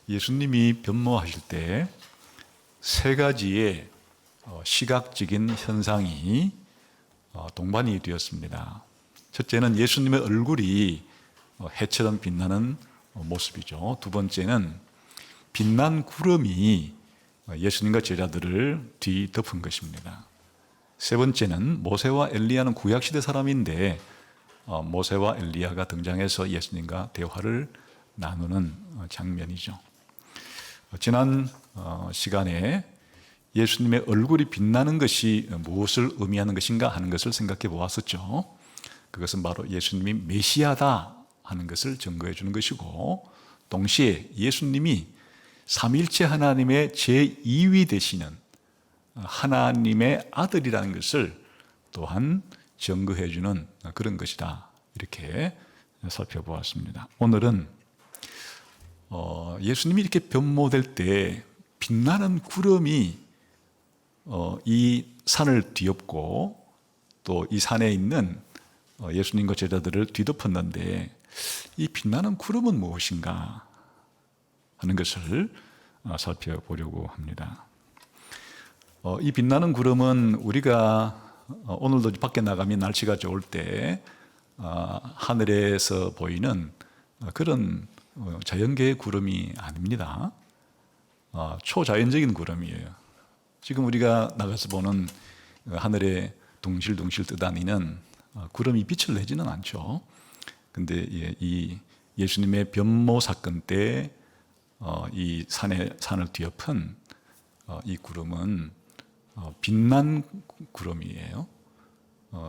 예수님이 변모하실 때 세 가지의 시각적인 현상이 동반이 되었습니다. 첫째는 예수님의 얼굴이 해처럼 빛나는 모습이죠. 두 번째는 빛난 구름이 예수님과 제자들을 뒤덮은 것입니다. 세 번째는 모세와 엘리야는 구약시대 사람인데 모세와 엘리야가 등장해서 예수님과 대화를 나누는 장면이죠. 지난 시간에 예수님의 얼굴이 빛나는 것이 무엇을 의미하는 것인가 하는 것을 생각해 보았었죠. 그것은 바로 예수님이 메시아다 하는 것을 증거해 주는 것이고, 동시에 예수님이 삼위일체 하나님의 제2위 되시는 하나님의 아들이라는 것을 또한 증거해 주는 그런 것이다, 이렇게 살펴보았습니다. 오늘은 예수님이 이렇게 변모될 때 빛나는 구름이 이 산을 뒤엎고 또 이 산에 있는 예수님과 제자들을 뒤덮었는데, 이 빛나는 구름은 무엇인가 하는 것을 살펴보려고 합니다. 이 빛나는 구름은 우리가 오늘도 밖에 나가면 날씨가 좋을 때 하늘에서 보이는 그런 자연계의 구름이 아닙니다. 초자연적인 구름이에요. 지금 우리가 나가서 보는 하늘에 둥실둥실 떠다니는 구름이 빛을 내지는 않죠. 근데 이 예수님의 변모 사건 때 이 산을 뒤엎은 이 구름은 빛난 구름이에요.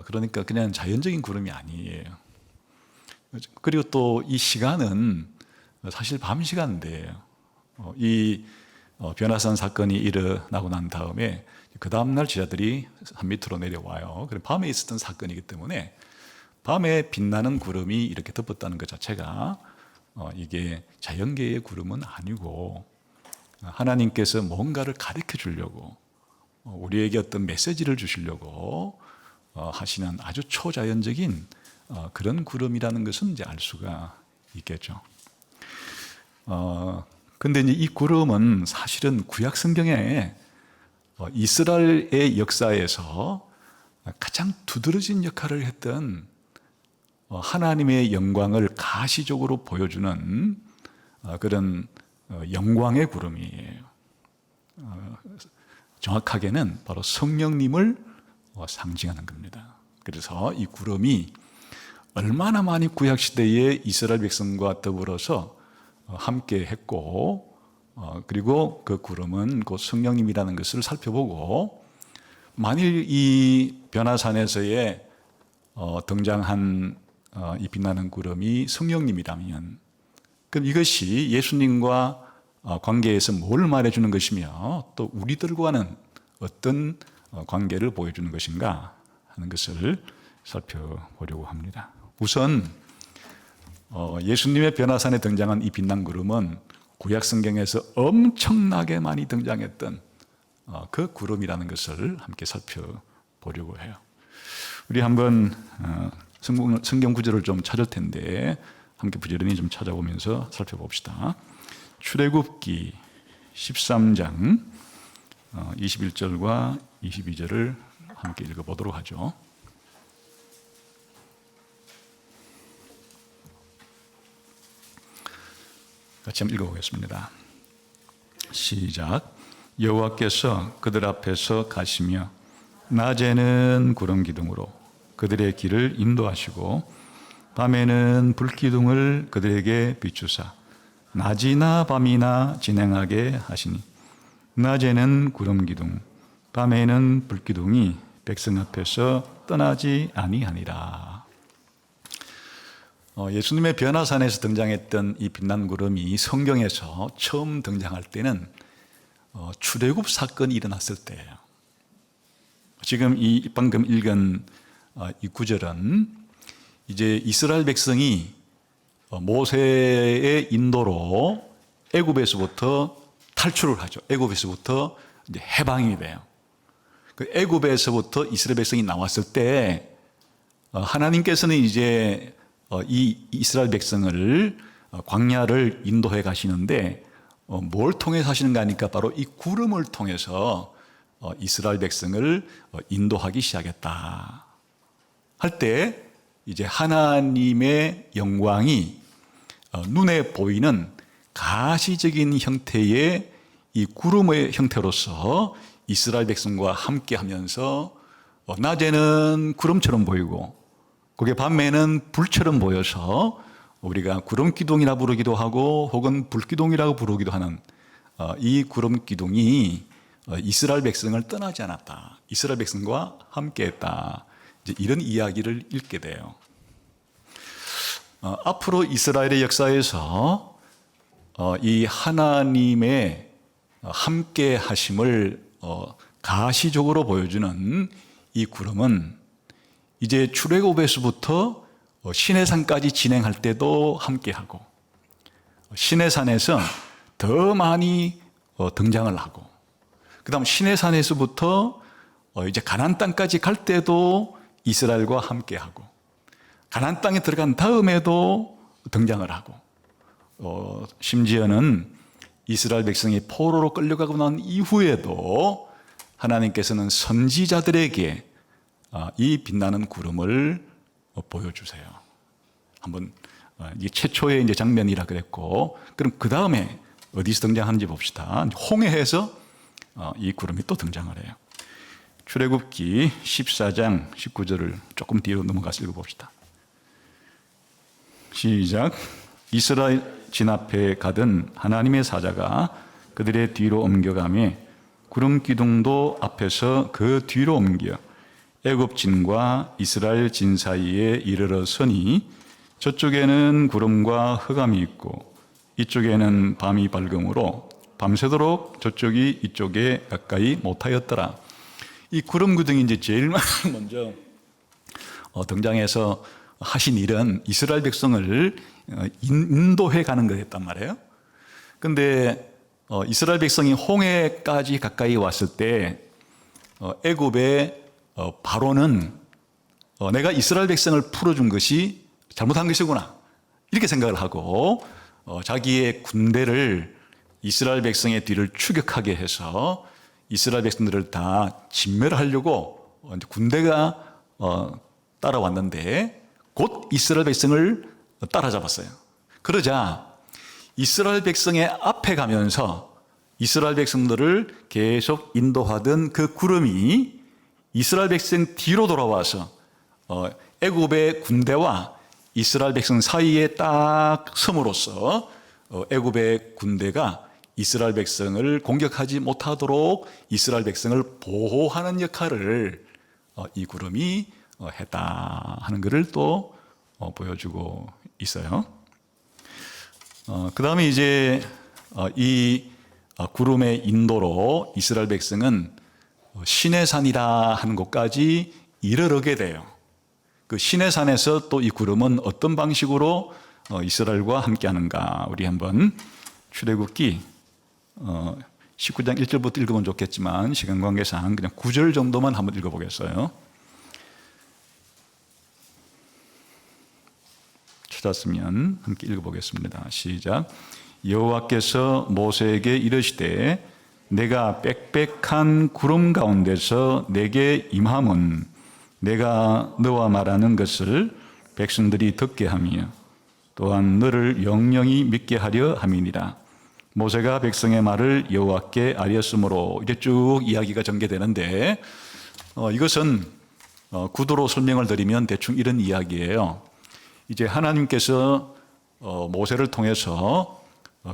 그러니까 그냥 자연적인 구름이 아니에요. 그리고 또 이 시간은 사실 밤 시간인데, 이 변화산 사건이 일어나고 난 다음에 그 다음날 제자들이 산 밑으로 내려와요. 그럼 밤에 있었던 사건이기 때문에 밤에 빛나는 구름이 이렇게 덮었다는 것 자체가 이게 자연계의 구름은 아니고 하나님께서 뭔가를 가르쳐 주려고, 우리에게 어떤 메시지를 주시려고 하시는 아주 초자연적인 그런 구름이라는 것은 이제 알 수가 있겠죠. 근데 이제 이 구름은 사실은 구약 성경에 이스라엘의 역사에서 가장 두드러진 역할을 했던 하나님의 영광을 가시적으로 보여주는 그런 영광의 구름이에요. 정확하게는 바로 성령님을 상징하는 겁니다. 그래서 이 구름이 얼마나 많이 구약시대의 이스라엘 백성과 더불어서 함께 했고, 그리고 그 구름은 곧 성령님이라는 것을 살펴보고, 만일 이 변화산에서의 등장한 이 빛나는 구름이 성령님이라면, 그럼 이것이 예수님과 관계에서 뭘 말해주는 것이며 또 우리들과는 어떤 관계를 보여주는 것인가 하는 것을 살펴보려고 합니다. 우선 예수님의 변화산에 등장한 이 빛난 구름은 구약 성경에서 엄청나게 많이 등장했던 그 구름이라는 것을 함께 살펴보려고 해요. 우리 한번 성경 구절을 좀 찾을 텐데 함께 부지런히 좀 찾아보면서 살펴봅시다. 출애굽기 13장 21절과 22절을 함께 읽어보도록 하죠. 같이 한번 읽어보겠습니다. 시작. 여호와께서 그들 앞에서 가시며 낮에는 구름 기둥으로 그들의 길을 인도하시고 밤에는 불기둥을 그들에게 비추사 낮이나 밤이나 진행하게 하시니 낮에는 구름 기둥 밤에는 불기둥이 백성 앞에서 떠나지 아니하니라. 예수님의 변화산에서 등장했던 이 빛난 구름이 성경에서 처음 등장할 때는 출애굽 사건이 일어났을 때예요. 지금 이 방금 읽은 이 구절은 이제 이스라엘 백성이 모세의 인도로 애굽에서부터 탈출을 하죠. 애굽에서부터 이제 해방이 돼요. 그 애굽에서부터 이스라엘 백성이 나왔을 때 하나님께서는 이제 이 이스라엘 백성을 광야를 인도해 가시는데 뭘 통해서 하시는가 하니까 바로 이 구름을 통해서 이스라엘 백성을 인도하기 시작했다 할 때 이제 하나님의 영광이 눈에 보이는 가시적인 형태의 이 구름의 형태로서 이스라엘 백성과 함께 하면서 낮에는 구름처럼 보이고 그게 밤에는 불처럼 보여서 우리가 구름 기둥이라 부르기도 하고 혹은 불 기둥이라고 부르기도 하는 이 구름 기둥이 이스라엘 백성을 떠나지 않았다. 이스라엘 백성과 함께했다. 이제 이런 이야기를 읽게 돼요. 앞으로 이스라엘의 역사에서 이 하나님의 함께 하심을 가시적으로 보여주는 이 구름은 이제 출애굽에서부터 시내산까지 진행할 때도 함께하고 시내산에서 더 많이 등장을 하고 그 다음 시내산에서부터 이제 가나안 땅까지 갈 때도 이스라엘과 함께하고 가나안 땅에 들어간 다음에도 등장을 하고 심지어는 이스라엘 백성이 포로로 끌려가고 난 이후에도 하나님께서는 선지자들에게 이 빛나는 구름을 보여주세요. 한번 이 최초의 이제 장면이라 그랬고, 그럼 그 다음에 어디서 등장하는지 봅시다. 홍해에서 이 구름이 또 등장을 해요. 출애굽기 14장 19절을 조금 뒤로 넘어가서 읽어봅시다. 시작. 이스라엘 진 앞에 가던 하나님의 사자가 그들의 뒤로 옮겨가며 구름 기둥도 앞에서 그 뒤로 옮겨 애굽 진과 이스라엘 진 사이에 이르러 서니 저쪽에는 구름과 흑암이 있고 이쪽에는 밤이 밝음으로 밤새도록 저쪽이 이쪽에 가까이 못하였더라. 이 구름 기둥이 이제 제일 먼저 등장해서 하신 일은 이스라엘 백성을 인도해 가는 거였단 말이에요. 근데 이스라엘 백성이 홍해까지 가까이 왔을 때 애굽의 바로는 내가 이스라엘 백성을 풀어준 것이 잘못한 것이구나 이렇게 생각을 하고 자기의 군대를 이스라엘 백성의 뒤를 추격하게 해서 이스라엘 백성들을 다 진멸하려고 군대가 따라왔는데 곧 이스라엘 백성을 따라잡았어요. 그러자 이스라엘 백성의 앞에 가면서 이스라엘 백성들을 계속 인도하던 그 구름이 이스라엘 백성 뒤로 돌아와서 애굽의 군대와 이스라엘 백성 사이에 딱 섬으로써 애굽의 군대가 이스라엘 백성을 공격하지 못하도록 이스라엘 백성을 보호하는 역할을 이 구름이 했다 하는 것을 또 보여주고 있어요. 그 다음에 이제 이 구름의 인도로 이스라엘 백성은 시내산이라 하는 곳까지 이르게 돼요. 그 시내산에서 또 이 구름은 어떤 방식으로 이스라엘과 함께하는가 우리 한번 출애굽기 19장 1절부터 읽으면 좋겠지만 시간 관계상 그냥 9절 정도만 한번 읽어보겠어요. 찾았으면 함께 읽어보겠습니다. 시작. 여호와께서 모세에게 이르시되 내가 빽빽한 구름 가운데서 내게 임함은 내가 너와 말하는 것을 백성들이 듣게 하며 또한 너를 영영히 믿게 하려 함이니라. 모세가 백성의 말을 여호와께 아뢰었으므로 이제 쭉 이야기가 전개되는데 이것은 구도로 설명을 드리면 대충 이런 이야기예요. 이제 하나님께서 모세를 통해서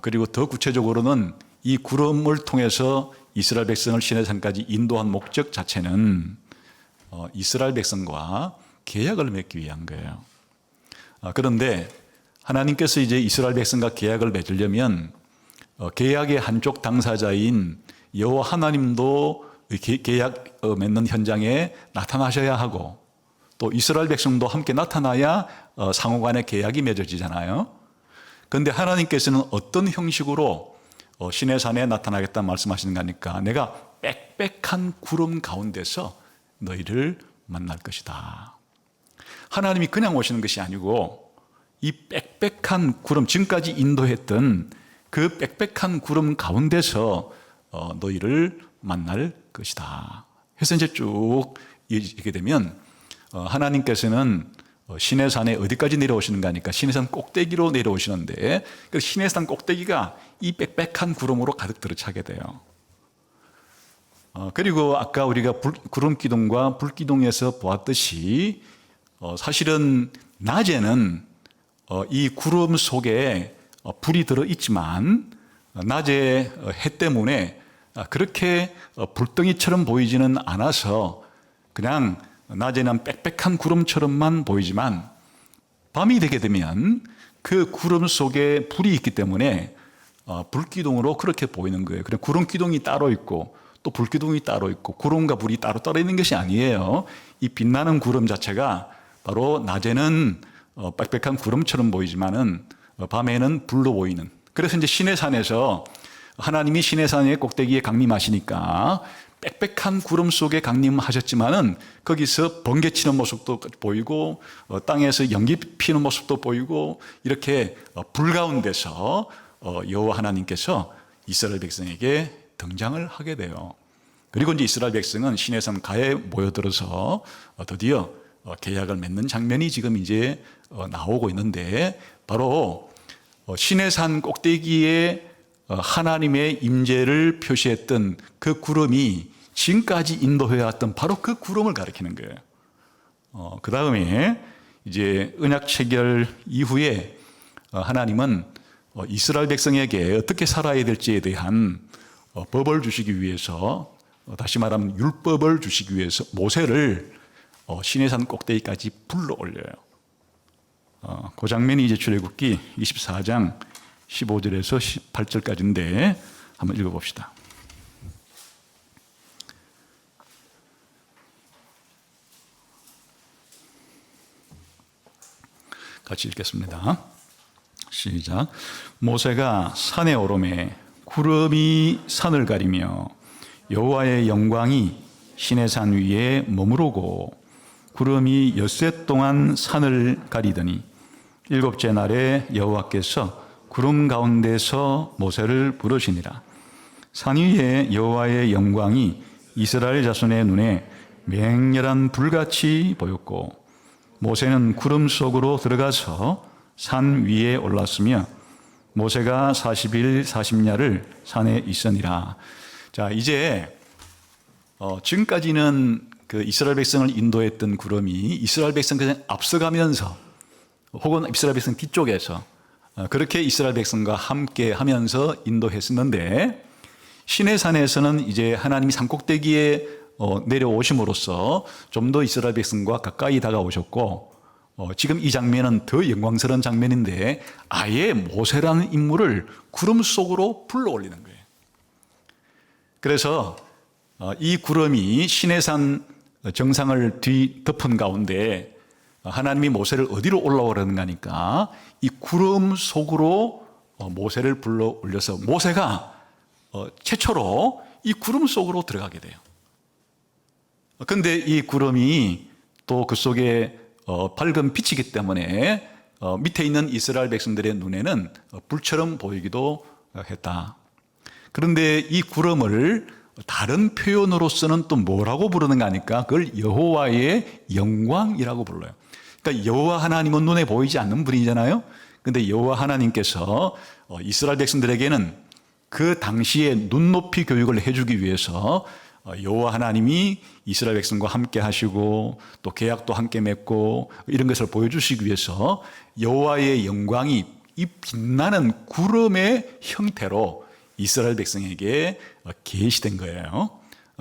그리고 더 구체적으로는 이 구름을 통해서 이스라엘 백성을 시내산까지 인도한 목적 자체는 이스라엘 백성과 계약을 맺기 위한 거예요. 그런데 하나님께서 이제 이스라엘 백성과 계약을 맺으려면 계약의 한쪽 당사자인 여호와 하나님도 계약 맺는 현장에 나타나셔야 하고 또 이스라엘 백성도 함께 나타나야 상호간의 계약이 맺어지잖아요. 그런데 하나님께서는 어떤 형식으로 시내산에 나타나겠다 말씀하시는 거니까 내가 빽빽한 구름 가운데서 너희를 만날 것이다. 하나님이 그냥 오시는 것이 아니고 이 빽빽한 구름, 지금까지 인도했던 그 빽빽한 구름 가운데서 너희를 만날 것이다. 해서 이제 쭉 이게 되면 하나님께서는 시내산에 어디까지 내려오시는가 하니까 시내산 꼭대기로 내려오시는데 그 시내산 꼭대기가 이 빽빽한 구름으로 가득 들어차게 돼요. 그리고 아까 우리가 구름 기둥과 불 기둥에서 보았듯이 사실은 낮에는 이 구름 속에 불이 들어있지만 낮에 해 때문에 그렇게 불덩이처럼 보이지는 않아서 그냥 낮에는 빽빽한 구름처럼만 보이지만 밤이 되게 되면 그 구름 속에 불이 있기 때문에 불기둥으로 그렇게 보이는 거예요. 그냥 구름 기둥이 따로 있고 또 불기둥이 따로 있고 구름과 불이 따로 있는 것이 아니에요. 이 빛나는 구름 자체가 바로 낮에는 빽빽한 구름처럼 보이지만은 밤에는 불로 보이는. 그래서 이제 시내산에서 하나님이 시내산의 꼭대기에 강림하시니까 빽빽한 구름 속에 강림하셨지만은 거기서 번개치는 모습도 보이고 땅에서 연기 피는 모습도 보이고 이렇게 불 가운데서 여호와 하나님께서 이스라엘 백성에게 등장을 하게 돼요. 그리고 이제 이스라엘 백성은 시내산 가에 모여들어서 드디어 계약을 맺는 장면이 지금 이제 나오고 있는데 바로 시내산 꼭대기에 하나님의 임재를 표시했던 그 구름이 지금까지 인도해왔던 바로 그 구름을 가리키는 거예요. 그 다음에 이제 언약 체결 이후에 하나님은 이스라엘 백성에게 어떻게 살아야 될지에 대한 법을 주시기 위해서 다시 말하면 율법을 주시기 위해서 모세를 시내산 꼭대기까지 불러 올려요. 그 장면이 이제 출애굽기 24장 15절에서 18절까지인데 한번 읽어봅시다. 같이 읽겠습니다. 시작. 모세가 산에 오르매 구름이 산을 가리며 여호와의 영광이 시내산 위에 머무르고 구름이 엿새 동안 산을 가리더니 일곱째 날에 여호와께서 구름 가운데서 모세를 부르시니라. 산 위에 여호와의 영광이 이스라엘 자손의 눈에 맹렬한 불같이 보였고 모세는 구름 속으로 들어가서 산 위에 올랐으며 모세가 40일 40야를 산에 있으니라. 자, 이제 지금까지는 그 이스라엘 백성을 인도했던 구름이 이스라엘 백성 그냥 앞서가면서 혹은 이스라엘 백성 뒤쪽에서 그렇게 이스라엘 백성과 함께 하면서 인도했었는데 시내산에서는 이제 하나님이 산꼭대기에 내려오심으로써 좀 더 이스라엘 백성과 가까이 다가오셨고 지금 이 장면은 더 영광스러운 장면인데 아예 모세라는 인물을 구름 속으로 불러올리는 거예요. 그래서 이 구름이 시내산 정상을 뒤덮은 가운데 하나님이 모세를 어디로 올라오라는가 하니까 이 구름 속으로 모세를 불러 올려서 모세가 최초로 이 구름 속으로 들어가게 돼요. 그런데 이 구름이 또 그 속에 밝은 빛이기 때문에 밑에 있는 이스라엘 백성들의 눈에는 불처럼 보이기도 했다. 그런데 이 구름을 다른 표현으로서는 또 뭐라고 부르는가 하니까 그걸 여호와의 영광이라고 불러요. 그러니까 여호와 하나님은 눈에 보이지 않는 분이잖아요. 그런데 여호와 하나님께서 이스라엘 백성들에게는 그 당시에 눈높이 교육을 해주기 위해서 여호와 하나님이 이스라엘 백성과 함께 하시고 또 계약도 함께 맺고 이런 것을 보여주시기 위해서 여호와의 영광이 이 빛나는 구름의 형태로 이스라엘 백성에게 계시된 거예요.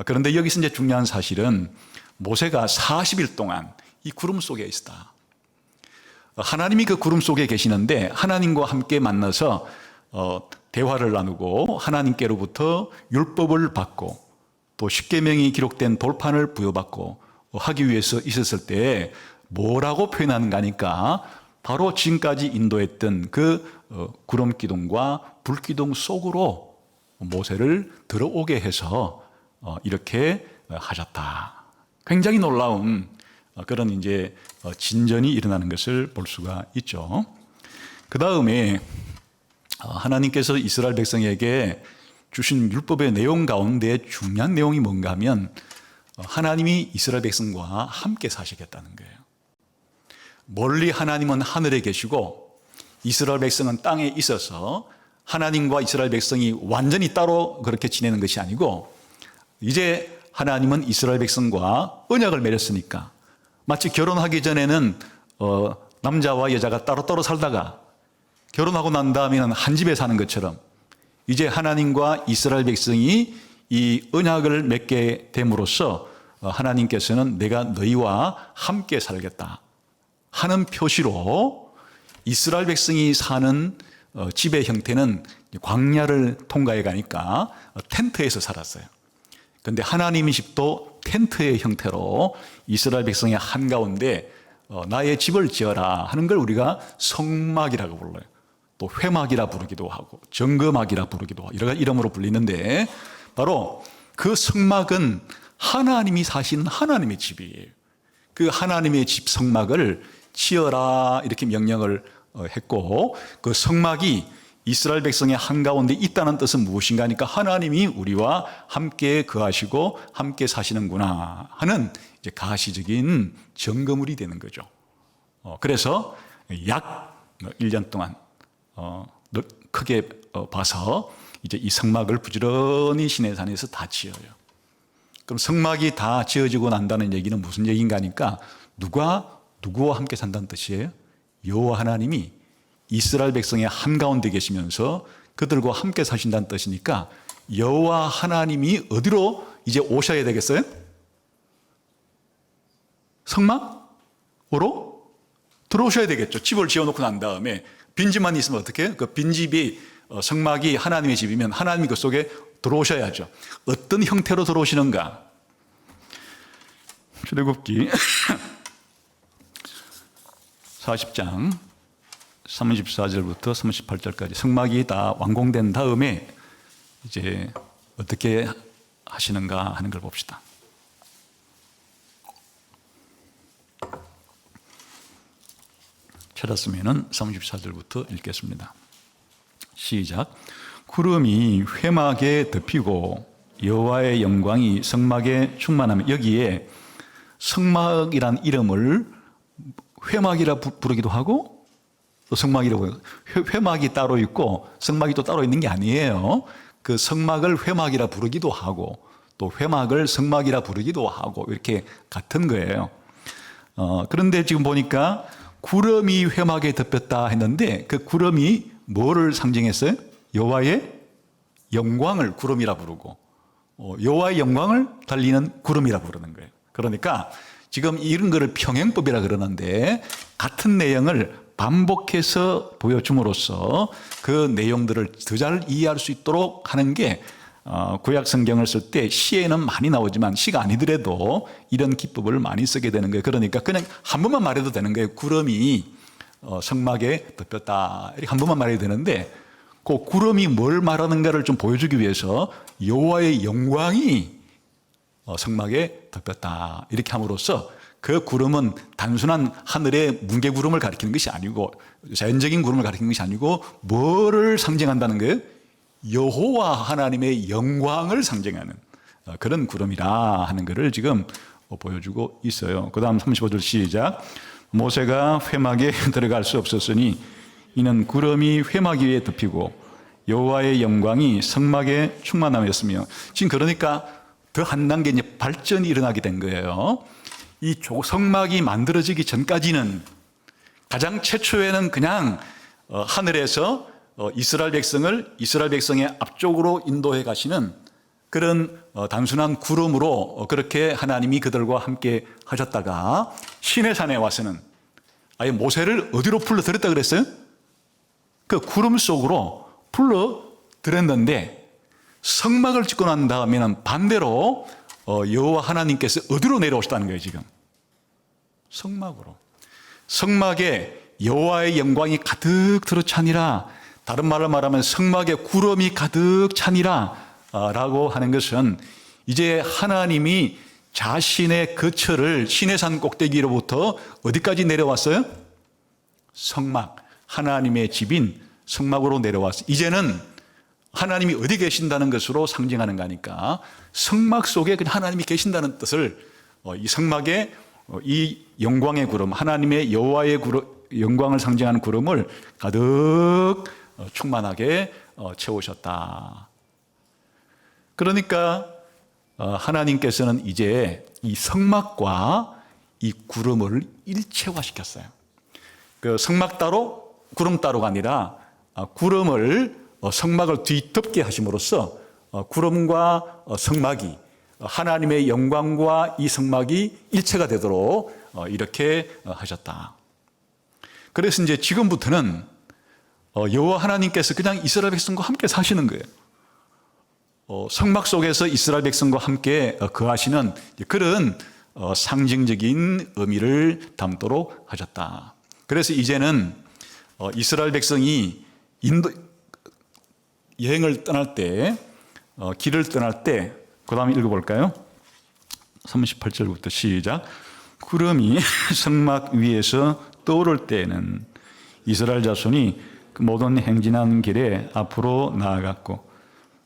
그런데 여기서 이제 중요한 사실은 모세가 40일 동안 이 구름 속에 있었다. 하나님이 그 구름 속에 계시는데 하나님과 함께 만나서 대화를 나누고 하나님께로부터 율법을 받고 또 십계명이 기록된 돌판을 부여받고 하기 위해서 있었을 때 뭐라고 표현하는가 하니까 바로 지금까지 인도했던 그 구름 기둥과 불 기둥 속으로 모세를 들어오게 해서 이렇게 하셨다. 굉장히 놀라운 그런 이제 진전이 일어나는 것을 볼 수가 있죠. 그 다음에 하나님께서 이스라엘 백성에게 주신 율법의 내용 가운데 중요한 내용이 뭔가 하면 하나님이 이스라엘 백성과 함께 사시겠다는 거예요. 멀리 하나님은 하늘에 계시고 이스라엘 백성은 땅에 있어서 하나님과 이스라엘 백성이 완전히 따로 그렇게 지내는 것이 아니고, 이제 하나님은 이스라엘 백성과 언약을 맺었으니까 마치 결혼하기 전에는 남자와 여자가 따로따로 살다가 결혼하고 난 다음에는 한 집에 사는 것처럼 이제 하나님과 이스라엘 백성이 이 언약을 맺게 됨으로써 하나님께서는 내가 너희와 함께 살겠다 하는 표시로 이스라엘 백성이 사는 집의 형태는 광야를 통과해 가니까 텐트에서 살았어요. 그런데 하나님의 집도 텐트의 형태로 이스라엘 백성의 한가운데 나의 집을 지어라 하는 걸 우리가 성막이라고 불러요. 또 회막이라 부르기도 하고 정금막이라 부르기도 하고 여러 가지 이름으로 불리는데, 바로 그 성막은 하나님이 사신 하나님의 집이에요. 그 하나님의 집 성막을 지어라 이렇게 명령을 했고, 그 성막이 이스라엘 백성의 한가운데 있다는 뜻은 무엇인가 하니까 하나님이 우리와 함께 거하시고 함께 사시는구나 하는 이제 가시적인 증거물이 되는 거죠. 그래서 약 1년 동안 크게 봐서 이제 이 성막을 부지런히 시내산에서 다 지어요. 그럼 성막이 다 지어지고 난다는 얘기는 무슨 얘기인가 하니까 누구와 함께 산다는 뜻이에요? 여호와 하나님이 이스라엘 백성의 한가운데 계시면서 그들과 함께 사신다는 뜻이니까 여호와 하나님이 어디로 이제 오셔야 되겠어요? 성막으로 들어오셔야 되겠죠. 집을 지어놓고 난 다음에 빈집만 있으면 어떻게 해요? 그 빈집이 성막이 하나님의 집이면 하나님이 그 속에 들어오셔야죠. 어떤 형태로 들어오시는가? 출애굽기 40장 34절부터 38절까지 성막이 다 완공된 다음에 이제 어떻게 하시는가 하는 걸 봅시다. 찾았으면 34절부터 읽겠습니다. 시작. 구름이 회막에 덮이고 여호와의 영광이 성막에 충만하며, 여기에 성막이란 이름을 회막이라 부르기도 하고 또 성막이라고 해요. 회막이 따로 있고 성막이 또 따로 있는 게 아니에요. 그 성막을 회막이라 부르기도 하고 또 회막을 성막이라 부르기도 하고 이렇게 같은 거예요. 그런데 지금 보니까 구름이 회막에 덮였다 했는데 그 구름이 뭐를 상징했어요? 여호와의 영광을 구름이라 부르고 여호와의 영광을 달리는 구름이라 부르는 거예요. 그러니까 지금 이런 거를 평행법이라 그러는데 같은 내용을 반복해서 보여줌으로써 그 내용들을 더 잘 이해할 수 있도록 하는 게 구약 성경을 쓸 때 시에는 많이 나오지만 시가 아니더라도 이런 기법을 많이 쓰게 되는 거예요. 그러니까 그냥 한 번만 말해도 되는 거예요. 구름이 성막에 덮였다 이렇게 한 번만 말해도 되는데, 그 구름이 뭘 말하는가를 좀 보여주기 위해서 여호와의 영광이 성막에 덮였다 이렇게 함으로써 그 구름은 단순한 하늘의 뭉게구름을 가리키는 것이 아니고 자연적인 구름을 가리키는 것이 아니고 뭐를 상징한다는 거예요? 여호와 하나님의 영광을 상징하는 그런 구름이라 하는 것을 지금 보여주고 있어요. 그 다음 35절 시작. 모세가 회막에 들어갈 수 없었으니 이는 구름이 회막 위에 덮이고 여호와의 영광이 성막에 충만하였으며, 지금 그러니까 더 한 단계 이제 발전이 일어나게 된 거예요. 이 성막이 만들어지기 전까지는 가장 최초에는 그냥 하늘에서 이스라엘 백성의 앞쪽으로 인도해 가시는 그런 단순한 구름으로 그렇게 하나님이 그들과 함께 하셨다가 시내산에 와서는 아예 모세를 어디로 불러들였다 그랬어요? 그 구름 속으로 불러들였는데 성막을 짓고 난 다음에는 반대로 여호와 하나님께서 어디로 내려오셨다는 거예요? 지금 성막으로. 성막에 여호와의 영광이 가득 들어차니라, 다른 말로 말하면 성막에 구름이 가득 차니라 라고 하는 것은 이제 하나님이 자신의 거처를 시내산 꼭대기로부터 어디까지 내려왔어요? 성막, 하나님의 집인 성막으로 내려와서 이제는 하나님이 어디 계신다는 것으로 상징하는 거니까 성막 속에 그냥 하나님이 계신다는 뜻을 이 성막에 이 영광의 구름, 하나님의 여호와의 영광을 상징하는 구름을 가득 충만하게 채우셨다. 그러니까 하나님께서는 이제 이 성막과 이 구름을 일체화시켰어요. 그 성막 따로 구름 따로가 아니라 구름을 성막을 뒤덮게 하심으로써 구름과 성막이 하나님의 영광과 이 성막이 일체가 되도록 이렇게 하셨다. 그래서 이제 지금부터는 여호와 하나님께서 그냥 이스라엘 백성과 함께 사시는 거예요. 성막 속에서 이스라엘 백성과 함께 거하시는 그런 상징적인 의미를 담도록 하셨다. 그래서 이제는 이스라엘 백성이 여행을 떠날 때, 길을 떠날 때, 그 다음에 읽어볼까요? 38절부터 시작. 구름이 성막 위에서 떠오를 때에는 이스라엘 자손이 그 모든 행진한 길에 앞으로 나아갔고,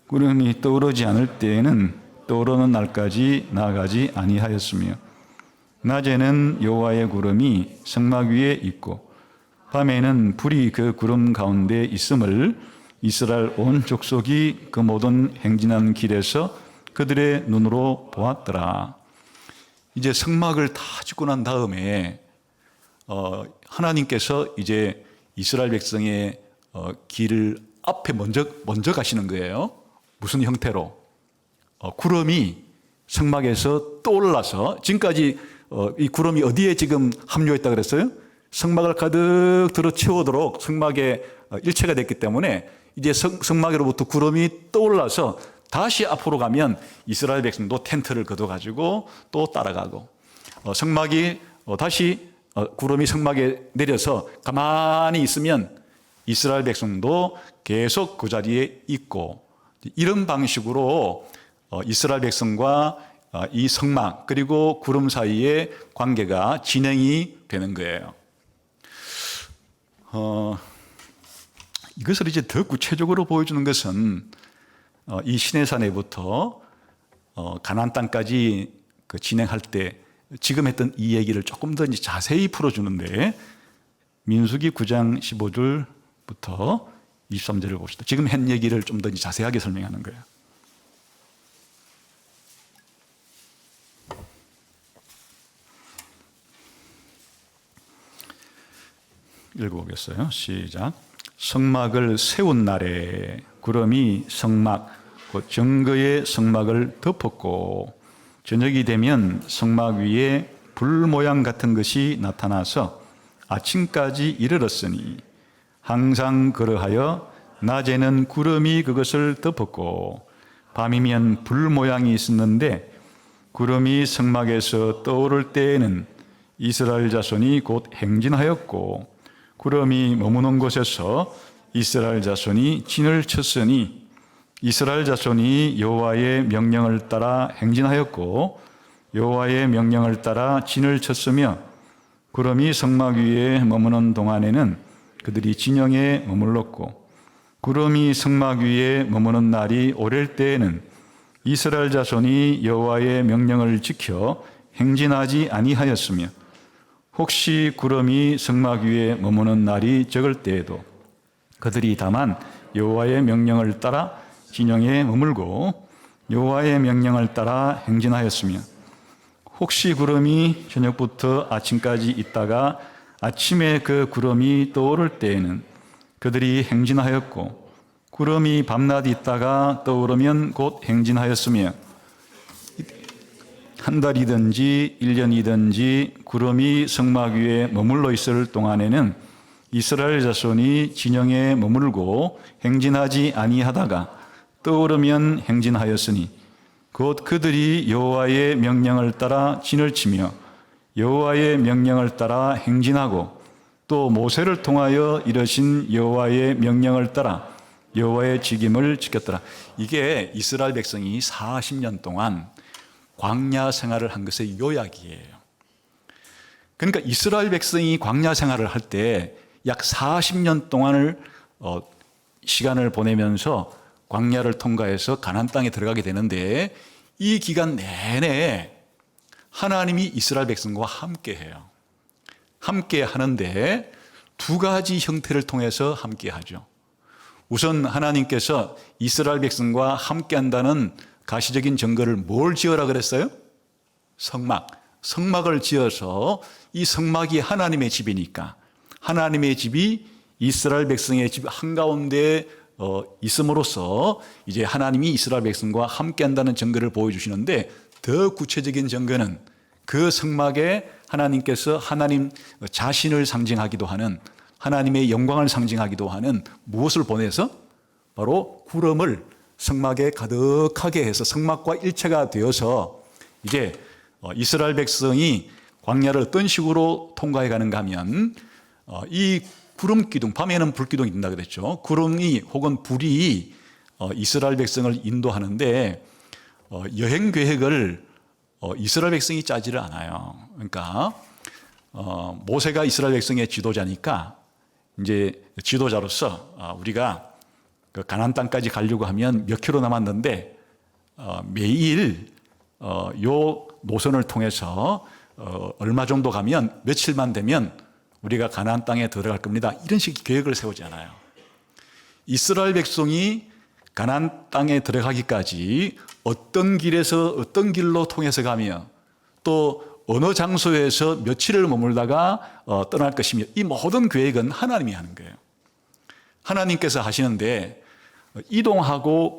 구름이 떠오르지 않을 때에는 떠오르는 날까지 나아가지 아니하였으며, 낮에는 여호와의 구름이 성막 위에 있고 밤에는 불이 그 구름 가운데 있음을 이스라엘 온 족속이 그 모든 행진한 길에서 그들의 눈으로 보았더라. 이제 성막을 다 짓고 난 다음에 하나님께서 이제 이스라엘 백성의 길을 앞에 먼저 가시는 거예요. 무슨 형태로? 구름이 성막에서 떠올라서 지금까지 이 구름이 어디에 지금 합류했다 그랬어요? 성막을 가득 들어 채우도록 성막에 일체가 됐기 때문에 이제 성막으로부터 구름이 떠올라서 다시 앞으로 가면 이스라엘 백성도 텐트를 걷어가지고 또 따라가고 성막이 다시 구름이 성막에 내려서 가만히 있으면 이스라엘 백성도 계속 그 자리에 있고 이런 방식으로 이스라엘 백성과 이 성막 그리고 구름 사이의 관계가 진행이 되는 거예요. 이것을 이제 더 구체적으로 보여주는 것은 이 시내산에부터 가나안 땅까지 진행할 때 지금 했던 이 얘기를 조금 더 이제 자세히 풀어주는데 민수기 9장 15절부터 23절을 봅시다. 지금 한 얘기를 좀 더 자세하게 설명하는 거예요. 읽어보겠어요. 시작. 성막을 세운 날에 구름이 성막 곧 정거의 성막을 덮었고 저녁이 되면 성막 위에 불 모양 같은 것이 나타나서 아침까지 이르렀으니 항상 그러하여 낮에는 구름이 그것을 덮었고 밤이면 불 모양이 있었는데 구름이 성막에서 떠오를 때에는 이스라엘 자손이 곧 행진하였고 구름이 머무는 곳에서 이스라엘 자손이 진을 쳤으니 이스라엘 자손이 여호와의 명령을 따라 행진하였고 여호와의 명령을 따라 진을 쳤으며 구름이 성막 위에 머무는 동안에는 그들이 진영에 머물렀고 구름이 성막 위에 머무는 날이 오랠 때에는 이스라엘 자손이 여호와의 명령을 지켜 행진하지 아니하였으며 혹시 구름이 성막 위에 머무는 날이 적을 때에도 그들이 다만 여호와의 명령을 따라 진영에 머물고 여호와의 명령을 따라 행진하였으며 혹시 구름이 저녁부터 아침까지 있다가 아침에 그 구름이 떠오를 때에는 그들이 행진하였고 구름이 밤낮 있다가 떠오르면 곧 행진하였으며 한 달이든지 1년이든지 구름이 성막 위에 머물러 있을 동안에는 이스라엘 자손이 진영에 머물고 행진하지 아니하다가 떠오르면 행진하였으니 곧 그들이 여호와의 명령을 따라 진을 치며 여호와의 명령을 따라 행진하고 또 모세를 통하여 이르신 여호와의 명령을 따라 여호와의 직임을 지켰더라. 이게 이스라엘 백성이 40년 동안 광야 생활을 한 것의 요약이에요. 그러니까 이스라엘 백성이 광야 생활을 할 때 약 40년 동안을 시간을 보내면서 광야를 통과해서 가나안 땅에 들어가게 되는데 이 기간 내내 하나님이 이스라엘 백성과 함께해요. 함께 하는데 두 가지 형태를 통해서 함께 하죠. 우선 하나님께서 이스라엘 백성과 함께 한다는 가시적인 증거를 뭘 지어라 그랬어요? 성막을 지어서 이 성막이 하나님의 집이니까 하나님의 집이 이스라엘 백성의 집 한가운데 있음으로써 이제 하나님이 이스라엘 백성과 함께 한다는 증거를 보여주시는데 더 구체적인 증거는 그 성막에 하나님께서 하나님 자신을 상징하기도 하는 하나님의 영광을 상징하기도 하는 무엇을 보내서 바로 구름을 성막에 가득하게 해서 성막과 일체가 되어서 이제 이스라엘 백성이 광야를 어떤 식으로 통과해 가는가 하면 이 구름 기둥, 밤에는 불 기둥이 된다 그랬죠. 구름이 혹은 불이 이스라엘 백성을 인도하는데 여행 계획을 이스라엘 백성이 짜지를 않아요. 그러니까 모세가 이스라엘 백성의 지도자니까 이제 지도자로서 우리가 그 가나안 땅까지 가려고 하면 몇 킬로 남았는데 매일 요 노선을 통해서 얼마 정도 가면 며칠만 되면 우리가 가나안 땅에 들어갈 겁니다. 이런 식의 계획을 세우지 않아요. 이스라엘 백성이 가나안 땅에 들어가기까지 어떤 길에서 어떤 길로 통해서 가며 또 어느 장소에서 며칠을 머물다가 떠날 것이며 이 모든 계획은 하나님이 하는 거예요. 하나님께서 하시는데 이동하고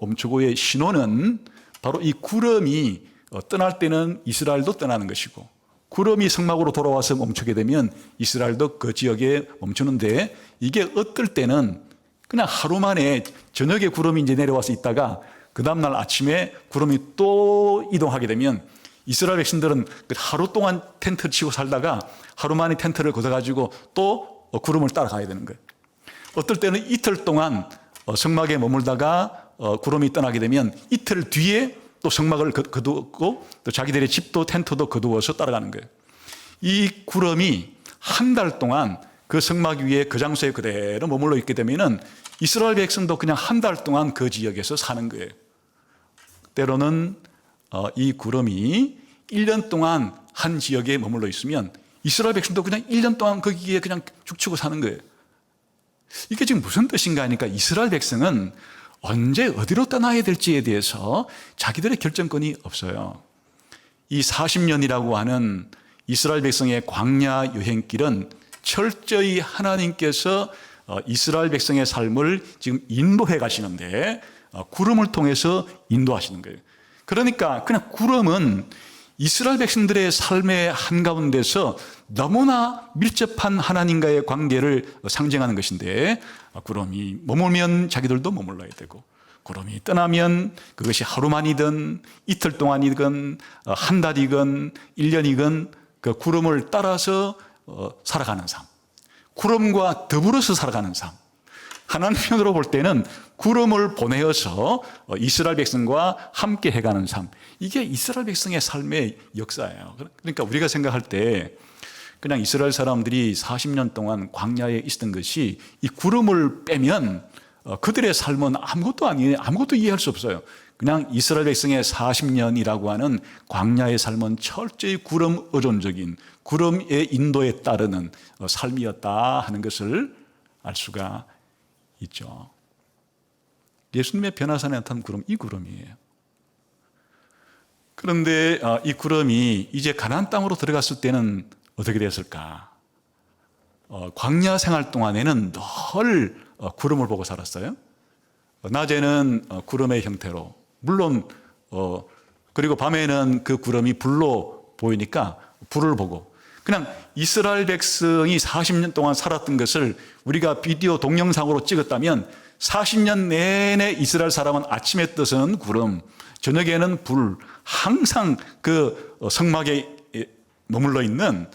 멈추고의 신호는 바로 이 구름이 떠날 때는 이스라엘도 떠나는 것이고 구름이 성막으로 돌아와서 멈추게 되면 이스라엘도 그 지역에 멈추는데 이게 어떨 때는 그냥 하루 만에 저녁에 구름이 이제 내려와서 있다가 그 다음날 아침에 구름이 또 이동하게 되면 이스라엘 백성들은 하루 동안 텐트를 치고 살다가 하루 만에 텐트를 걷어가지고 또 구름을 따라가야 되는 거예요. 어떨 때는 이틀 동안 성막에 머물다가 구름이 떠나게 되면 이틀 뒤에 또 성막을 거두고 또 자기들의 집도 텐트도 거두어서 따라가는 거예요. 이 구름이 한 달 동안 그 성막 위에 그 장소에 그대로 머물러 있게 되면은 이스라엘 백성도 그냥 한 달 동안 그 지역에서 사는 거예요. 때로는 이 구름이 1년 동안 한 지역에 머물러 있으면 이스라엘 백성도 그냥 1년 동안 거기에 그냥 죽치고 사는 거예요. 이게 지금 무슨 뜻인가 하니까 이스라엘 백성은 언제 어디로 떠나야 될지에 대해서 자기들의 결정권이 없어요. 이 40년이라고 하는 이스라엘 백성의 광야 여행길은 철저히 하나님께서 이스라엘 백성의 삶을 지금 인도해 가시는데 구름을 통해서 인도하시는 거예요. 그러니까 그냥 구름은 이스라엘 백성들의 삶의 한가운데서 너무나 밀접한 하나님과의 관계를 상징하는 것인데 구름이 머물면 자기들도 머물러야 되고 구름이 떠나면 그것이 하루만이든 이틀 동안이든 한 달이건 1년이건 그 구름을 따라서 살아가는 삶, 구름과 더불어서 살아가는 삶. 하나님 편으로 볼 때는 구름을 보내어서 이스라엘 백성과 함께 해가는 삶. 이게 이스라엘 백성의 삶의 역사예요. 그러니까 우리가 생각할 때 그냥 이스라엘 사람들이 40년 동안 광야에 있었던 것이 이 구름을 빼면 그들의 삶은 아무것도 아니에요. 아무것도 이해할 수 없어요. 그냥 이스라엘 백성의 40년이라고 하는 광야의 삶은 철저히 구름 의존적인 구름의 인도에 따르는 삶이었다 하는 것을 알 수가 있죠. 예수님의 변화산에 나타난 구름, 이 구름이에요. 그런데 이 구름이 이제 가나안 땅으로 들어갔을 때는 어떻게 됐을까? 광야 생활 동안에는 늘 구름을 보고 살았어요. 낮에는 구름의 형태로, 물론 그리고 밤에는 그 구름이 불로 보이니까 불을 보고, 그냥 이스라엘 백성이 40년 동안 살았던 것을 우리가 비디오 동영상으로 찍었다면 40년 내내 이스라엘 사람은 아침에 떠서는 구름, 저녁에는 불, 항상 그 성막에 머물러 있는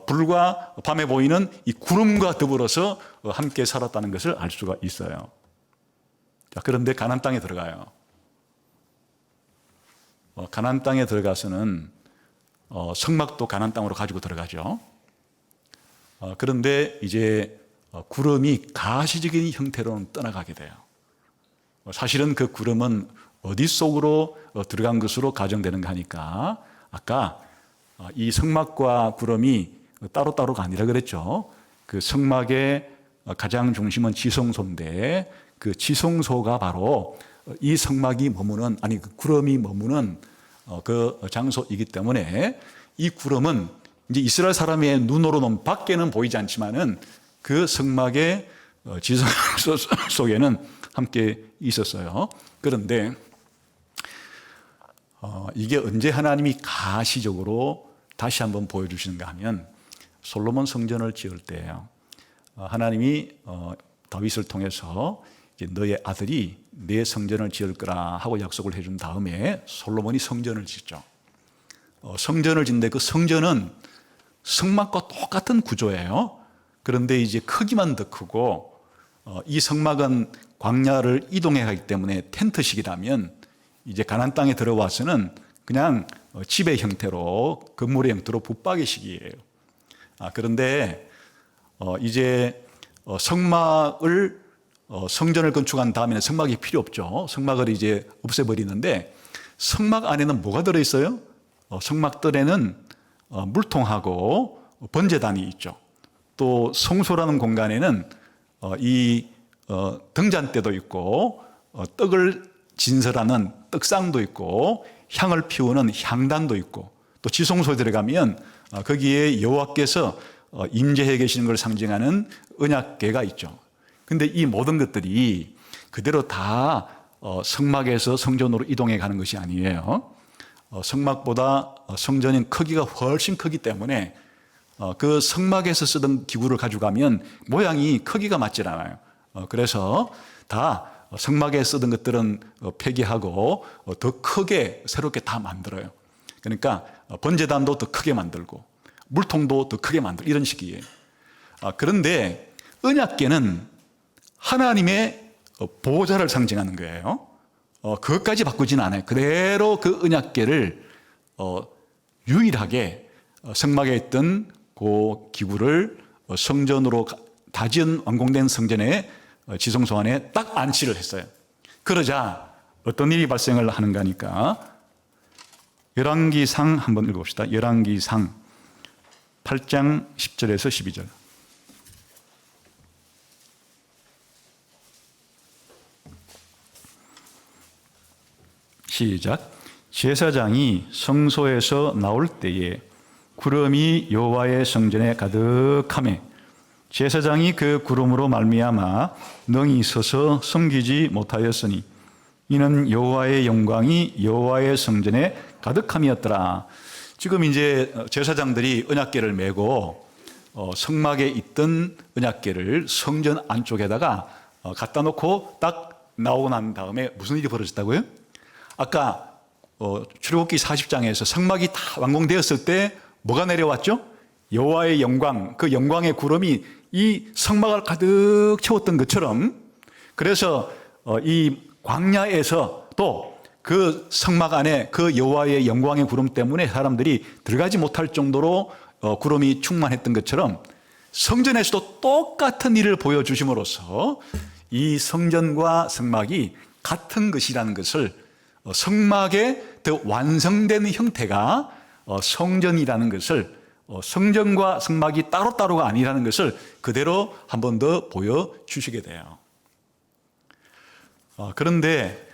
불과 밤에 보이는 이 구름과 더불어서 함께 살았다는 것을 알 수가 있어요. 자, 그런데 가나안 땅에 들어가요. 가나안 땅에 들어가서는 성막도 가나안 땅으로 가지고 들어가죠. 그런데 이제 구름이 가시적인 형태로는 떠나가게 돼요. 사실은 그 구름은 어디 속으로 들어간 것으로 가정되는가 하니까 아까 이 성막과 구름이 따로따로가 아니라 그랬죠. 그 성막의 가장 중심은 지성소인데 그 지성소가 바로 이 성막이 머무는, 아니 그 구름이 머무는 그 장소이기 때문에 이 구름은 이제 이스라엘 사람의 눈으로는 밖에는 보이지 않지만은 그 성막의 지성소 속에는 함께 있었어요. 그런데 이게 언제 하나님이 가시적으로 다시 한번 보여주시는가 하면 솔로몬 성전을 지을 때예요. 하나님이 다윗을 통해서 이제 너의 아들이 내 성전을 지을 거라 하고 약속을 해준 다음에 솔로몬이 성전을 짓죠. 성전을 짓는데 그 성전은 성막과 똑같은 구조예요. 그런데 이제 크기만 더 크고 이 성막은 광야를 이동해 가기 때문에 텐트식이라면 이제 가나안 땅에 들어와서는 그냥 집의 형태로, 건물의 형태로 붙박이식이에요. 그런데 이제 성전을 건축한 다음에는 성막이 필요 없죠. 성막을 이제 없애버리는데 성막 안에는 뭐가 들어있어요? 성막들에는 물통하고 번제단이 있죠. 또 성소라는 공간에는 이 등잔대도 있고 떡을 진설하는 떡상도 있고 향을 피우는 향단도 있고 또 지성소에 들어가면 거기에 여호와께서 임재해 계시는 걸 상징하는 언약궤가 있죠. 근데 이 모든 것들이 그대로 다 성막에서 성전으로 이동해 가는 것이 아니에요. 성막보다 성전인 크기가 훨씬 크기 때문에 그 성막에서 쓰던 기구를 가져가면 모양이 크기가 맞질 않아요. 그래서 다 성막에 쓰던 것들은 폐기하고 더 크게 새롭게 다 만들어요. 그러니까 번제단도 더 크게 만들고 물통도 더 크게 만들고 이런 식이에요. 그런데 언약궤는 하나님의 보호자를 상징하는 거예요. 그것까지 바꾸지는 않아요. 그대로 그 언약궤를 유일하게 성막에 있던 그 기구를 성전으로 다 지은 완공된 성전에 지성소 안에 딱 안치를 했어요. 그러자 어떤 일이 발생을 하는가 하니까 열왕기상 한번 읽어봅시다. 열왕기상 8장 10절에서 12절. 시작. 제사장이 성소에서 나올 때에 구름이 여호와의 성전에 가득하매 제사장이 그 구름으로 말미암아 능히 서서 섬기지 못하였으니 이는 여호와의 영광이 여호와의 성전에 가득함이었더라. 지금 이제 제사장들이 언약궤를 메고 성막에 있던 언약궤를 성전 안쪽에다가 갖다 놓고 딱 나오고 난 다음에 무슨 일이 벌어졌다고요? 아까 출애굽기 40장에서 성막이 다 완공되었을 때 뭐가 내려왔죠? 여호와의 영광, 그 영광의 구름이 이 성막을 가득 채웠던 것처럼, 그래서 이 광야에서 또 그 성막 안에 그 여호와의 영광의 구름 때문에 사람들이 들어가지 못할 정도로 구름이 충만했던 것처럼 성전에서도 똑같은 일을 보여주심으로써 이 성전과 성막이 같은 것이라는 것을, 성막의 더 완성된 형태가 성전이라는 것을, 성전과 성막이 따로따로가 아니라는 것을 그대로 한 번 더 보여주시게 돼요. 그런데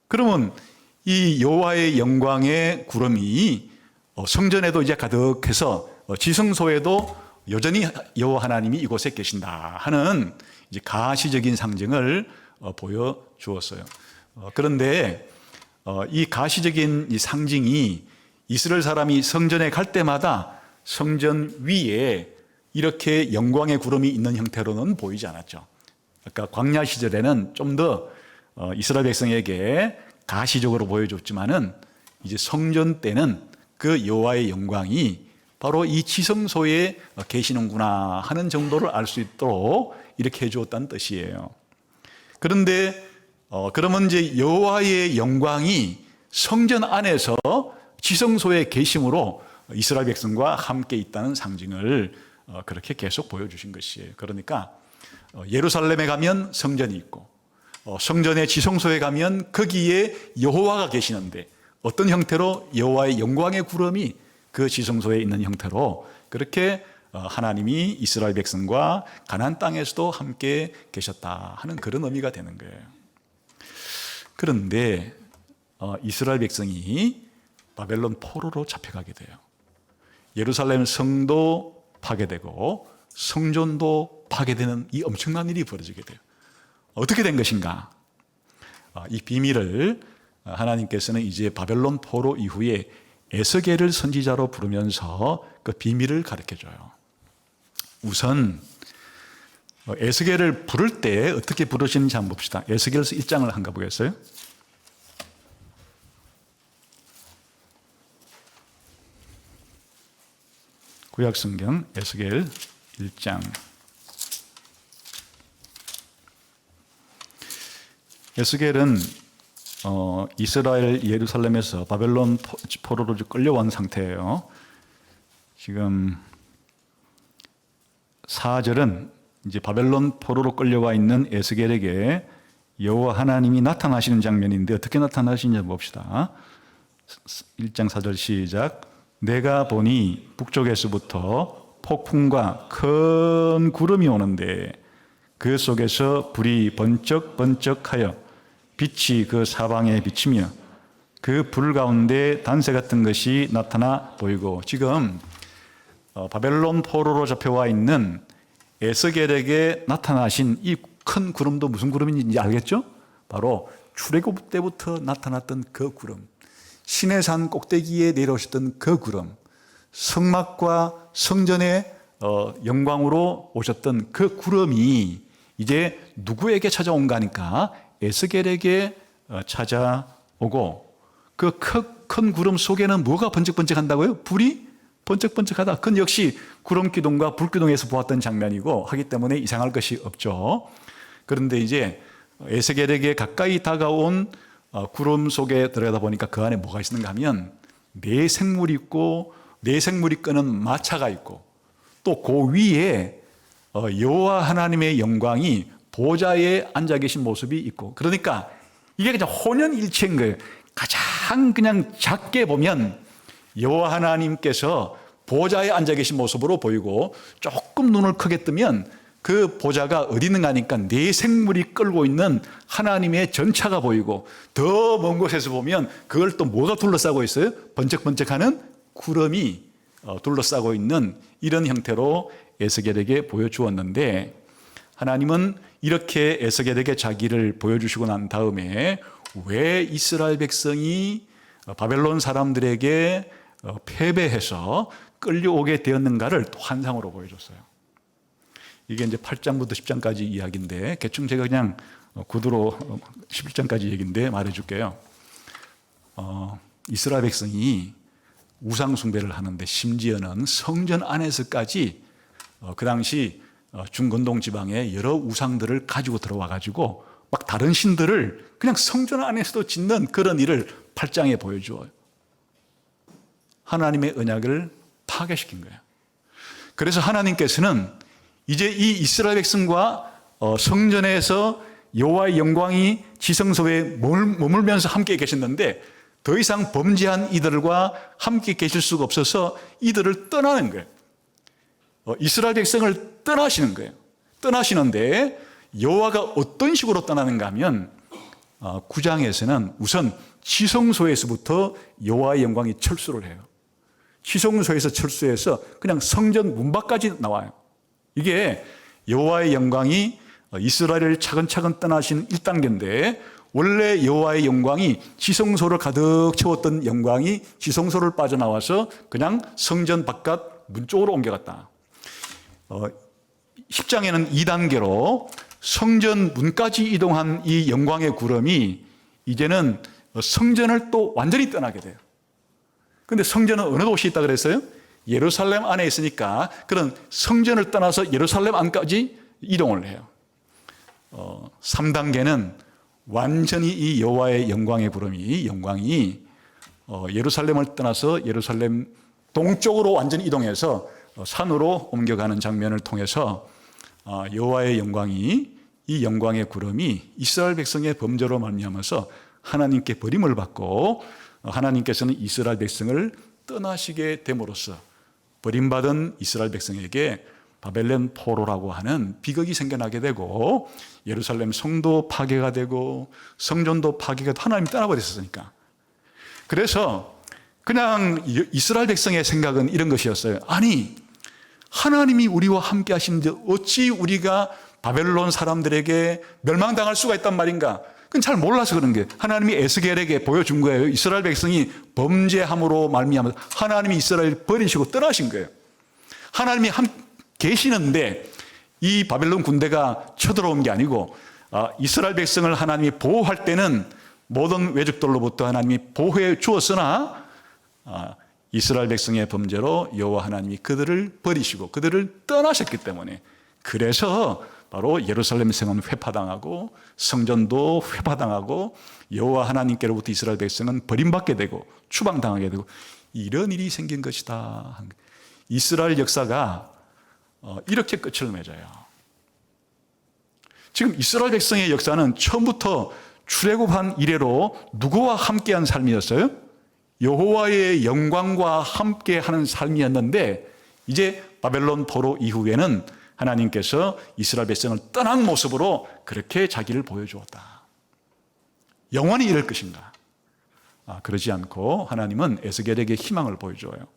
그러면 이 여호와의 영광의 구름이 성전에도 이제 가득해서 지성소에도 여전히 여호와 하나님이 이곳에 계신다 하는 이제 가시적인 상징을 보여주었어요. 그런데 이 가시적인 이 상징이 이스라엘 사람이 성전에 갈 때마다 성전 위에 이렇게 영광의 구름이 있는 형태로는 보이지 않았죠. 아까 광야 시절에는 좀 더 이스라엘 백성에게 가시적으로 보여줬지만은 이제 성전 때는 그 여호와의 영광이 바로 이 지성소에 계시는구나 하는 정도를 알 수 있도록 이렇게 해주었다는 뜻이에요. 그런데 그러면 이제 여호와의 영광이 성전 안에서 지성소에 계심으로 이스라엘 백성과 함께 있다는 상징을 그렇게 계속 보여주신 것이에요. 그러니까 예루살렘에 가면 성전이 있고 성전의 지성소에 가면 거기에 여호와가 계시는데 어떤 형태로? 여호와의 영광의 구름이 그 지성소에 있는 형태로 그렇게 하나님이 이스라엘 백성과 가나안 땅에서도 함께 계셨다 하는 그런 의미가 되는 거예요. 그런데 이스라엘 백성이 바벨론 포로로 잡혀가게 돼요. 예루살렘 성도 파괴되고 성전도 파괴되는 이 엄청난 일이 벌어지게 돼요. 어떻게 된 것인가? 이 비밀을 하나님께서는 이제 바벨론 포로 이후에 에스겔을 선지자로 부르면서 그 비밀을 가르쳐줘요. 우선 에스겔을 부를 때 어떻게 부르시는지 한번 봅시다. 에스겔서 1장을 한가 보겠어요? 구약성경 에스겔 1장. 에스겔은 이스라엘 예루살렘에서 바벨론 포로로 끌려온 상태예요. 지금 4절은 이제 바벨론 포로로 끌려와 있는 에스겔에게 여호와 하나님이 나타나시는 장면인데 어떻게 나타나시는지 봅시다. 1장 4절 시작. 내가 보니 북쪽에서부터 폭풍과 큰 구름이 오는데 그 속에서 불이 번쩍번쩍하여 빛이 그 사방에 비치며 그 불 가운데 단새 같은 것이 나타나 보이고, 지금 바벨론 포로로 잡혀와 있는 에스겔에게 나타나신 이 큰 구름도 무슨 구름인지 알겠죠? 바로 출애굽 때부터 나타났던 그 구름, 시내산 꼭대기에 내려오셨던 그 구름, 성막과 성전의 영광으로 오셨던 그 구름이 이제 누구에게 찾아온가 하니까 에스겔에게 찾아오고, 그 큰 구름 속에는 뭐가 번쩍번쩍한다고요? 불이 번쩍번쩍하다. 그건 역시 구름기둥과 불기둥에서 보았던 장면이고 하기 때문에 이상할 것이 없죠. 그런데 이제 에스겔에게 가까이 다가온 구름 속에 들어가다 보니까 그 안에 뭐가 있는가 하면 네 생물이 있고, 네 생물이 끄는 마차가 있고, 또 그 위에 여호와 하나님의 영광이 보좌에 앉아 계신 모습이 있고, 그러니까 이게 그냥 혼연일체인 거예요. 가장 그냥 작게 보면 여호와 하나님께서 보좌에 앉아 계신 모습으로 보이고, 조금 눈을 크게 뜨면 그 보좌가 어디 있는가 하니까 네 생물이 끌고 있는 하나님의 전차가 보이고, 더 먼 곳에서 보면 그걸 또 뭐가 둘러싸고 있어요? 번쩍번쩍하는 구름이 둘러싸고 있는 이런 형태로 에스겔에게 보여주었는데, 하나님은 이렇게 에스겔에게 자기를 보여주시고 난 다음에 왜 이스라엘 백성이 바벨론 사람들에게 패배해서 끌려오게 되었는가를 또 환상으로 보여줬어요. 이게 이제 8장부터 10장까지 이야기인데, 대충 제가 그냥 구두로 11장까지 얘기인데 말해줄게요. 이스라엘 백성이 우상 숭배를 하는데, 심지어는 성전 안에서까지 그 당시 중건동 지방에 여러 우상들을 가지고 들어와 가지고 막 다른 신들을 그냥 성전 안에서도 짓는 그런 일을 8장에 보여주어요. 하나님의 언약을 파괴시킨 거예요. 그래서 하나님께서는 이제 이 이스라엘 백성과 성전에서 여호와의 영광이 지성소에 머물면서 함께 계셨는데, 더 이상 범죄한 이들과 함께 계실 수가 없어서 이들을 떠나는 거예요. 이스라엘 백성을 떠나시는 거예요. 떠나시는데 여호와가 어떤 식으로 떠나는가 하면 9장에서는 우선 지성소에서부터 여호와의 영광이 철수를 해요. 지성소에서 철수해서 그냥 성전 문 밖까지 나와요. 이게 여호와의 영광이 이스라엘을 차근차근 떠나신 1단계인데, 원래 여호와의 영광이 지성소를 가득 채웠던 영광이 지성소를 빠져나와서 그냥 성전 바깥 문 쪽으로 옮겨갔다. 10장에는 2단계로 성전 문까지 이동한 이 영광의 구름이 이제는 성전을 또 완전히 떠나게 돼요. 그런데 성전은 어느 곳이 있다 그랬어요? 예루살렘 안에 있으니까 그런 성전을 떠나서 예루살렘 안까지 이동을 해요. 3단계는 완전히 이 여호와의 영광의 구름이, 영광이 예루살렘을 떠나서 예루살렘 동쪽으로 완전히 이동해서 산으로 옮겨가는 장면을 통해서 여호와의 영광이, 이 영광의 구름이 이스라엘 백성의 범죄로 말미암아서 하나님께 버림을 받고 하나님께서는 이스라엘 백성을 떠나시게 됨으로써 버림받은 이스라엘 백성에게 바벨론 포로라고 하는 비극이 생겨나게 되고 예루살렘 성도 파괴가 되고 성전도 파괴가 되고 하나님이 떠나버렸으니까. 그래서 그냥 이스라엘 백성의 생각은 이런 것이었어요. 아니, 하나님이 우리와 함께 하시는데 어찌 우리가 바벨론 사람들에게 멸망당할 수가 있단 말인가? 그건 잘 몰라서 그런 게 하나님이 에스겔에게 보여준 거예요. 이스라엘 백성이 범죄함으로 말미암아서 하나님이 이스라엘을 버리시고 떠나신 거예요. 하나님이 계시는데 이 바벨론 군대가 쳐들어온 게 아니고 이스라엘 백성을 하나님이 보호할 때는 모든 외적들로부터 하나님이 보호해 주었으나 이스라엘 백성의 범죄로 여호와 하나님이 그들을 버리시고 그들을 떠나셨기 때문에, 그래서 바로 예루살렘 성은 회파당하고 성전도 회파당하고 여호와 하나님께로부터 이스라엘 백성은 버림받게 되고 추방당하게 되고 이런 일이 생긴 것이다. 이스라엘 역사가 이렇게 끝을 맺어요. 지금 이스라엘 백성의 역사는 처음부터 출애굽한 이래로 누구와 함께한 삶이었어요? 여호와의 영광과 함께하는 삶이었는데, 이제 바벨론 포로 이후에는 하나님께서 이스라엘 백성을 떠난 모습으로 그렇게 자기를 보여주었다. 영원히 이럴 것인가? 그러지 않고 하나님은 에스겔에게 희망을 보여줘요.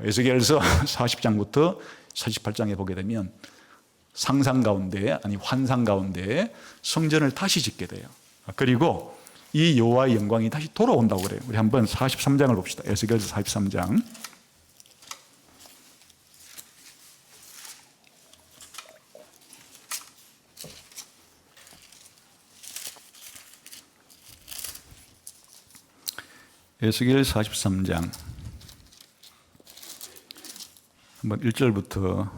에스겔서 40장부터 48장에 보게 되면 상상 가운데, 아니 환상 가운데 성전을 다시 짓게 돼요. 그리고 이 여호와의 영광이 다시 돌아온다고 그래요. 우리 한번 43장을 봅시다. 에스겔서 43장. 에스겔 43장 한번 1절부터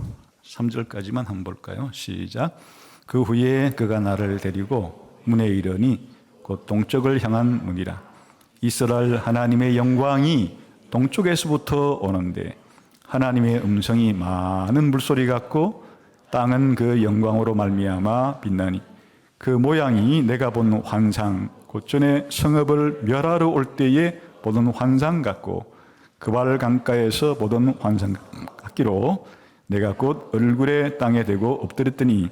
3절까지만 한번 볼까요? 시작. 그 후에 그가 나를 데리고 문에 이르니 곧 동쪽을 향한 문이라. 이스라엘 하나님의 영광이 동쪽에서부터 오는데 하나님의 음성이 많은 물소리 같고 땅은 그 영광으로 말미암아 빛나니 그 모양이 내가 본 환상 곧 전에 성읍을 멸하러 올 때에 보던 환상 같고 그발 강가에서 보던 환상 같기로 내가 곧 얼굴에 땅에 대고 엎드렸더니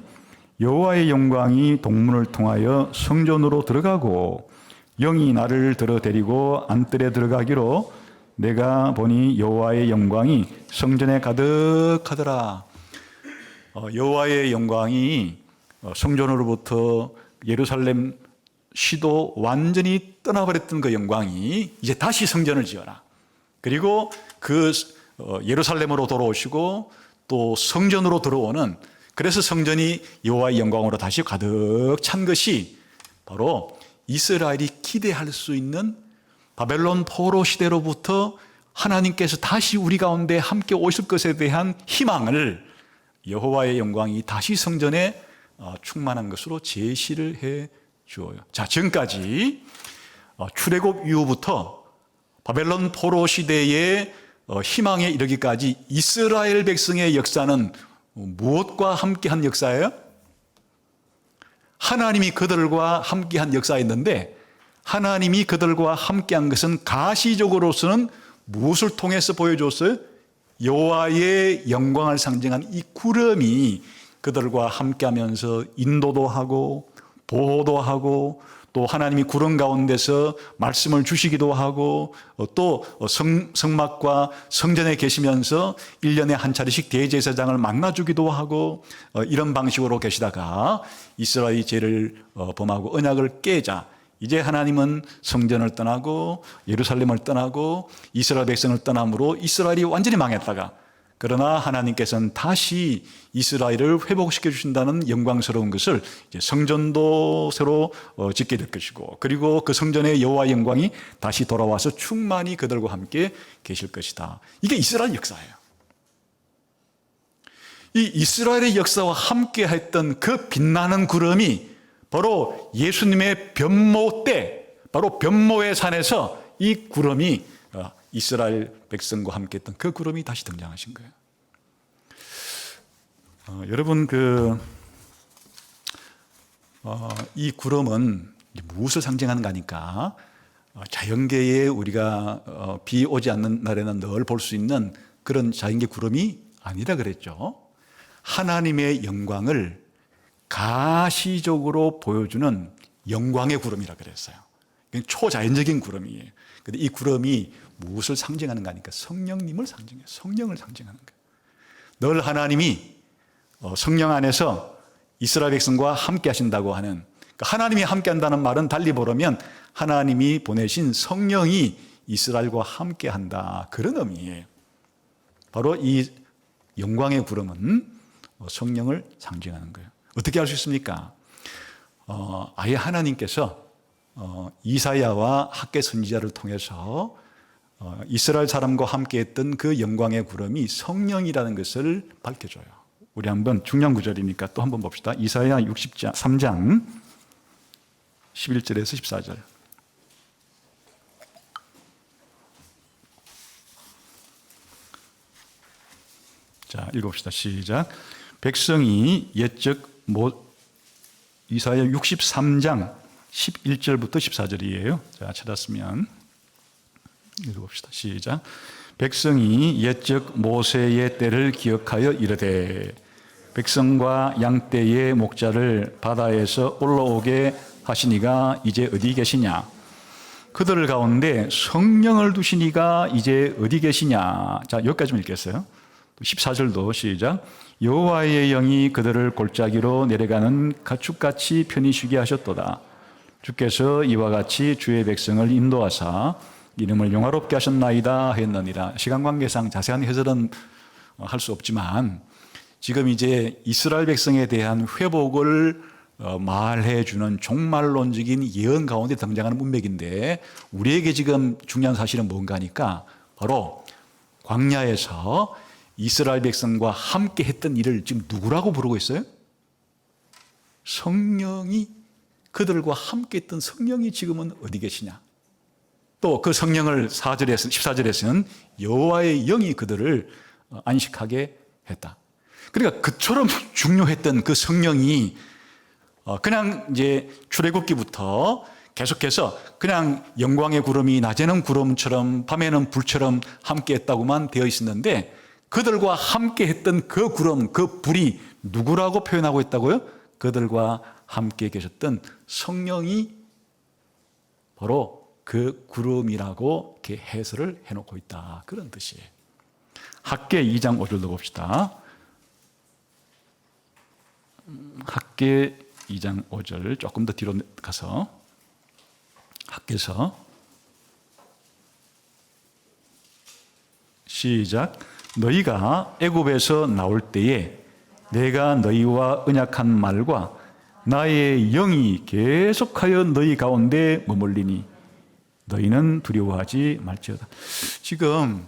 여호와의 영광이 동문을 통하여 성전으로 들어가고 영이 나를 들어 데리고 안뜰에 들어가기로 내가 보니 여호와의 영광이 성전에 가득하더라. 여호와의 영광이 성전으로부터 예루살렘 시도 완전히 떠나버렸던 그 영광이 이제 다시 성전을 지어라. 그리고 그 예루살렘으로 돌아오시고 또 성전으로 들어오는, 그래서 성전이 여호와의 영광으로 다시 가득 찬 것이 바로 이스라엘이 기대할 수 있는 바벨론 포로 시대로부터 하나님께서 다시 우리 가운데 함께 오실 것에 대한 희망을 여호와의 영광이 다시 성전에 충만한 것으로 제시를 해 주어요. 자, 지금까지 출애굽 이후부터 바벨론 포로 시대의 희망에 이르기까지 이스라엘 백성의 역사는 무엇과 함께한 역사예요? 하나님이 그들과 함께한 역사였는데, 하나님이 그들과 함께한 것은 가시적으로서는 무엇을 통해서 보여줬어요? 여호와의 영광을 상징한 이 구름이 그들과 함께하면서 인도도 하고 보호도 하고 또 하나님이 구름 가운데서 말씀을 주시기도 하고 또 성막과 성전에 계시면서 1년에 한 차례씩 대제사장을 만나주기도 하고 이런 방식으로 계시다가 이스라엘이 죄를 범하고 언약을 깨자 이제 하나님은 성전을 떠나고 예루살렘을 떠나고 이스라엘 백성을 떠남으로 이스라엘이 완전히 망했다가, 그러나 하나님께서는 다시 이스라엘을 회복시켜 주신다는 영광스러운 것을 이제 성전도 새로 짓게 될 것이고, 그리고 그 성전의 여호와의 영광이 다시 돌아와서 충만히 그들과 함께 계실 것이다. 이게 이스라엘 역사예요. 이 이스라엘의 역사와 함께 했던 그 빛나는 구름이 바로 예수님의 변모 때, 바로 변모의 산에서 이 구름이 이스라엘 백성과 함께 했던 그 구름이 다시 등장하신 거예요. 여러분 이 구름은 무엇을 상징하는 거니까 자연계에 우리가 비 오지 않는 날에는 늘 볼 수 있는 그런 자연계 구름이 아니라 그랬죠. 하나님의 영광을 가시적으로 보여주는 영광의 구름이라 그랬어요. 초자연적인 구름이에요. 근데 이 구름이 무엇을 상징하는가 하니까 성령님을 상징해요. 성령을 상징하는 거예요. 늘 하나님이 성령 안에서 이스라엘 백성과 함께 하신다고 하는, 그러니까 하나님이 함께 한다는 말은 달리 보려면 하나님이 보내신 성령이 이스라엘과 함께 한다, 그런 의미예요. 바로 이 영광의 구름은 성령을 상징하는 거예요. 어떻게 알 수 있습니까? 아예 하나님께서 이사야와 학개 선지자를 통해서 이스라엘 사람과 함께 했던 그 영광의 구름이 성령이라는 것을 밝혀줘요. 우리 한번 중요한 구절이니까 또 한번 봅시다. 이사야 63장 11절에서 14절. 자, 읽어봅시다. 시작. 백성이 옛적 이사야 63장 11절부터 14절이에요. 자, 찾았으면 읽어봅시다. 시작. 백성이 옛적 모세의 때를 기억하여 이르되 백성과 양떼의 목자를 바다에서 올라오게 하시니가 이제 어디 계시냐? 그들 가운데 성령을 두시니가 이제 어디 계시냐? 자, 여기까지만 읽겠어요. 14절도 시작. 여호와의 영이 그들을 골짜기로 내려가는 가축같이 편히 쉬게 하셨도다. 주께서 이와 같이 주의 백성을 인도하사 이름을 영화롭게 하셨나이다 했느니라. 시간 관계상 자세한 해설은 할 수 없지만 지금 이제 이스라엘 백성에 대한 회복을 말해 주는 종말론적인 예언 가운데 등장하는 문맥인데, 우리에게 지금 중요한 사실은 뭔가 하니까 바로 광야에서 이스라엘 백성과 함께 했던 일을 지금 누구라고 부르고 있어요? 성령이, 그들과 함께 했던 성령이 지금은 어디 계시냐? 또 그 성령을 14절에서는 여호와의 영이 그들을 안식하게 했다. 그러니까 그처럼 중요했던 그 성령이 그냥 이제 출애굽기부터 계속해서 그냥 영광의 구름이 낮에는 구름처럼 밤에는 불처럼 함께 했다고만 되어 있었는데, 그들과 함께 했던 그 구름, 그 불이 누구라고 표현하고 있다고요? 그들과 함께 계셨던 성령이 바로 그 구름이라고 이렇게 해설을 해놓고 있다, 그런 뜻이에요. 학개 2장 5절도 봅시다. 학개 2장 5절 조금 더 뒤로 가서 학개서 시작. 너희가 애굽에서 나올 때에 내가 너희와 언약한 말과 나의 영이 계속하여 너희 가운데 머물리니 너희는 두려워하지 말지어다. 지금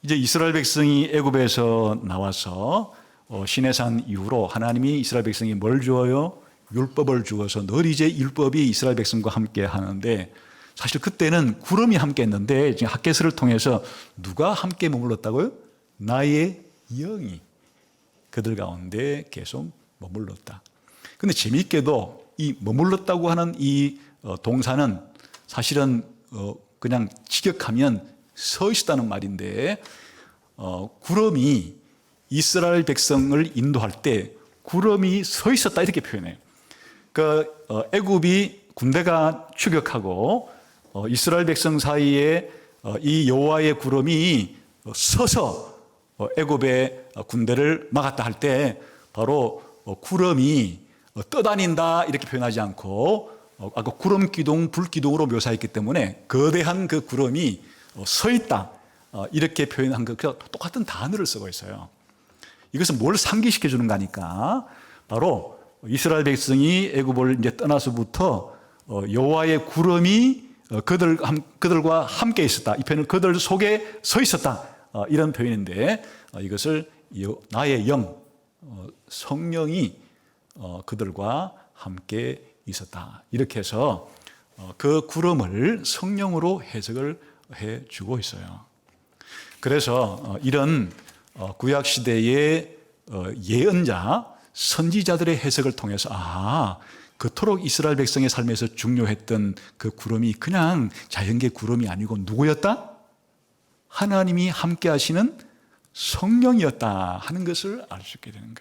이제 이스라엘 백성이 애굽에서 나와서 시내산 이후로 하나님이 이스라엘 백성이 뭘 주어요? 율법을 주어서 늘 이제 율법이 이스라엘 백성과 함께 하는데, 사실 그때는 구름이 함께 했는데 지금 학개서를 통해서 누가 함께 머물렀다고요? 나의 영이 그들 가운데 계속 머물렀다. 근데 재미있게도 이 머물렀다고 하는 이 동사는 사실은 그냥 직역하면 서 있었다는 말인데, 구름이 이스라엘 백성을 인도할 때 구름이 서 있었다, 이렇게 표현해요. 그 애굽이 군대가 추격하고 이스라엘 백성 사이에 이 여호와의 구름이 서서 애굽의 군대를 막았다 할 때 바로 구름이 떠다닌다 이렇게 표현하지 않고 아까 구름 기둥, 불 기둥으로 묘사했기 때문에 거대한 그 구름이 서 있다 이렇게 표현한 것과 똑같은 단어를 쓰고 있어요. 이것은 뭘 상기시켜 주는 거니까 바로 이스라엘 백성이 애굽을 이제 떠나서부터 여호와의 구름이 그들과 함께 있었다. 이 표현은 그들 속에 서 있었다. 이런 표현인데, 이것을 나의 영, 성령이 그들과 함께 있었다. 이렇게 해서 그 구름을 성령으로 해석을 해주고 있어요. 그래서 이런 구약 시대의 예언자, 선지자들의 해석을 통해서 그토록 이스라엘 백성의 삶에서 중요했던 그 구름이 그냥 자연계 구름이 아니고 누구였다? 하나님이 함께 하시는 성령이었다 하는 것을 알 수 있게 되는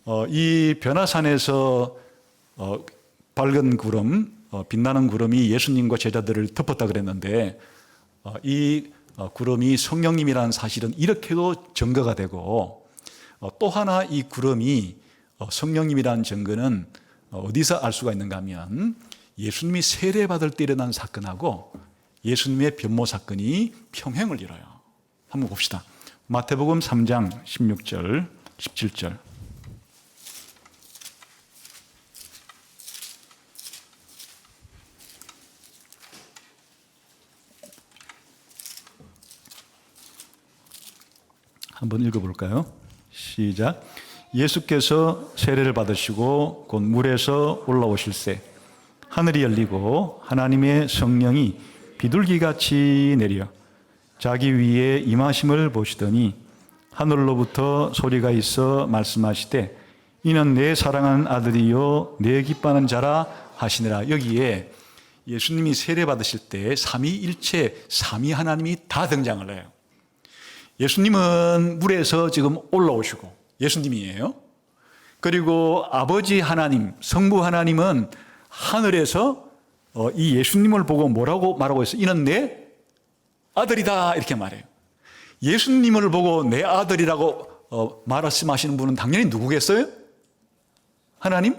거예요. 이 변화산에서 밝은 구름, 빛나는 구름이 예수님과 제자들을 덮었다 그랬는데 이 구름이 성령님이라는 사실은 이렇게도 증거가 되고 또 하나 이 구름이 성령님이라는 증거는 어디서 알 수가 있는가 하면 예수님이 세례받을 때 일어난 사건하고 예수님의 변모 사건이 평행을 이뤄요. 한번 봅시다. 마태복음 3장 16절, 17절. 한번 읽어볼까요? 시작. 예수께서 세례를 받으시고 곧 물에서 올라오실새 하늘이 열리고 하나님의 성령이 비둘기같이 내려 자기 위에 임하심을 보시더니 하늘로부터 소리가 있어 말씀하시되 이는 내 사랑하는 아들이요 내 기뻐하는 자라 하시니라. 여기에 예수님이 세례 받으실 때 삼위일체 삼위 하나님이 다 등장을 해요. 예수님은 물에서 지금 올라오시고 예수님이에요. 그리고 아버지 하나님, 성부 하나님은 하늘에서 이 예수님을 보고 뭐라고 말하고 있어요? 이는 내 아들이다 이렇게 말해요. 예수님을 보고 내 아들이라고 말씀하시는 분은 당연히 누구겠어요? 하나님?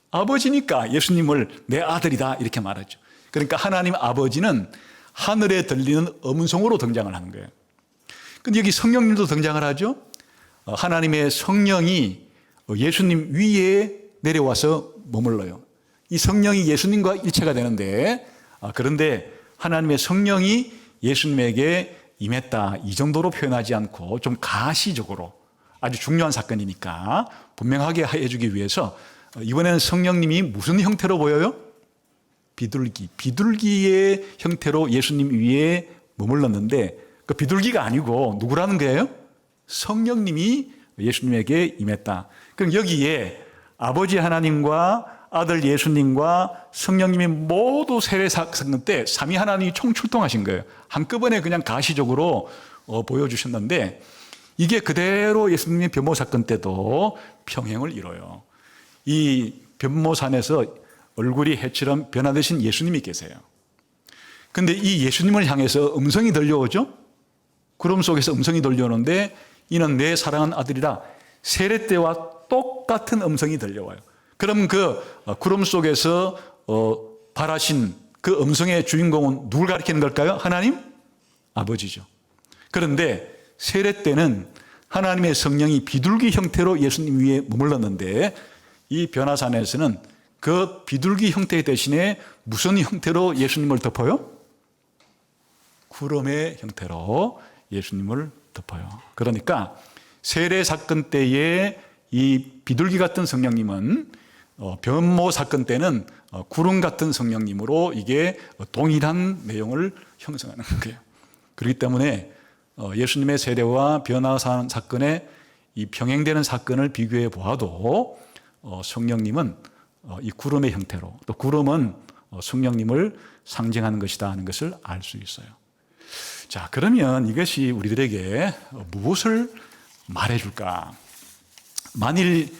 아버지니까 예수님을 내 아들이다 이렇게 말하죠. 그러니까 하나님 아버지는 하늘에 들리는 음성으로 등장을 하는 거예요. 근데 여기 성령님도 등장을 하죠. 하나님의 성령이 예수님 위에 내려와서 머물러요. 이 성령이 예수님과 일체가 되는데 그런데 하나님의 성령이 예수님에게 임했다 이 정도로 표현하지 않고 좀 가시적으로 아주 중요한 사건이니까 분명하게 해주기 위해서 이번에는 성령님이 무슨 형태로 보여요? 비둘기의 형태로 예수님 위에 머물렀는데 그 비둘기가 아니고 누구라는 거예요? 성령님이 예수님에게 임했다. 그럼 여기에 아버지 하나님과 아들 예수님과 성령님이 모두 세례 사건 때 삼위 하나님이 총출동하신 거예요. 한꺼번에 그냥 가시적으로 보여주셨는데 이게 그대로 예수님의 변모 사건 때도 평행을 이뤄요. 이 변모산에서 얼굴이 해처럼 변화되신 예수님이 계세요. 근데 이 예수님을 향해서 음성이 들려오죠? 구름 속에서 음성이 들려오는데 이는 내 사랑하는 아들이라 세례 때와 똑같은 음성이 들려와요. 그럼 그 구름 속에서 발하신 그 음성의 주인공은 누굴 가리키는 걸까요? 하나님? 아버지죠. 그런데 세례 때는 하나님의 성령이 비둘기 형태로 예수님 위에 머물렀는데 이 변화산에서는 그 비둘기 형태 대신에 무슨 형태로 예수님을 덮어요? 구름의 형태로 예수님을 덮어요. 그러니까 세례 사건 때에 이 비둘기 같은 성령님은 변모 사건 때는 구름 같은 성령님으로 이게 동일한 내용을 형성하는 거예요. 그렇기 때문에 예수님의 세례와 변화산 사건에 이 병행되는 사건을 비교해 보아도 성령님은 이 구름의 형태로 또 구름은 성령님을 상징하는 것이다 하는 것을 알 수 있어요. 자, 그러면 이것이 우리들에게 무엇을 말해줄까? 만일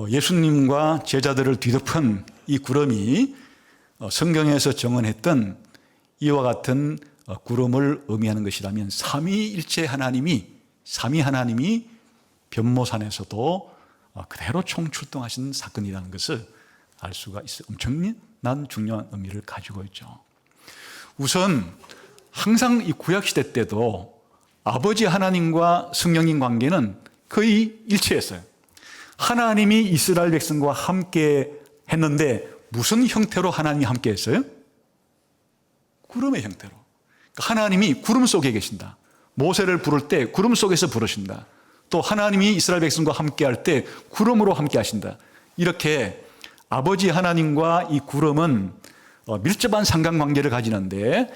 예수님과 제자들을 뒤덮은 이 구름이 성경에서 정언했던 이와 같은 구름을 의미하는 것이라면 삼위일체 하나님이 삼위 하나님이 변모산에서도 그대로 총출동하신 사건이라는 것을 알 수가 있어요. 엄청난 중요한 의미를 가지고 있죠. 우선 항상 이 구약시대 때도 아버지 하나님과 성령님 관계는 거의 일치했어요. 하나님이 이스라엘 백성과 함께 했는데 무슨 형태로 하나님이 함께 했어요? 구름의 형태로. 하나님이 구름 속에 계신다. 모세를 부를 때 구름 속에서 부르신다. 또 하나님이 이스라엘 백성과 함께 할 때 구름으로 함께 하신다. 이렇게 아버지 하나님과 이 구름은 밀접한 상관관계를 가지는데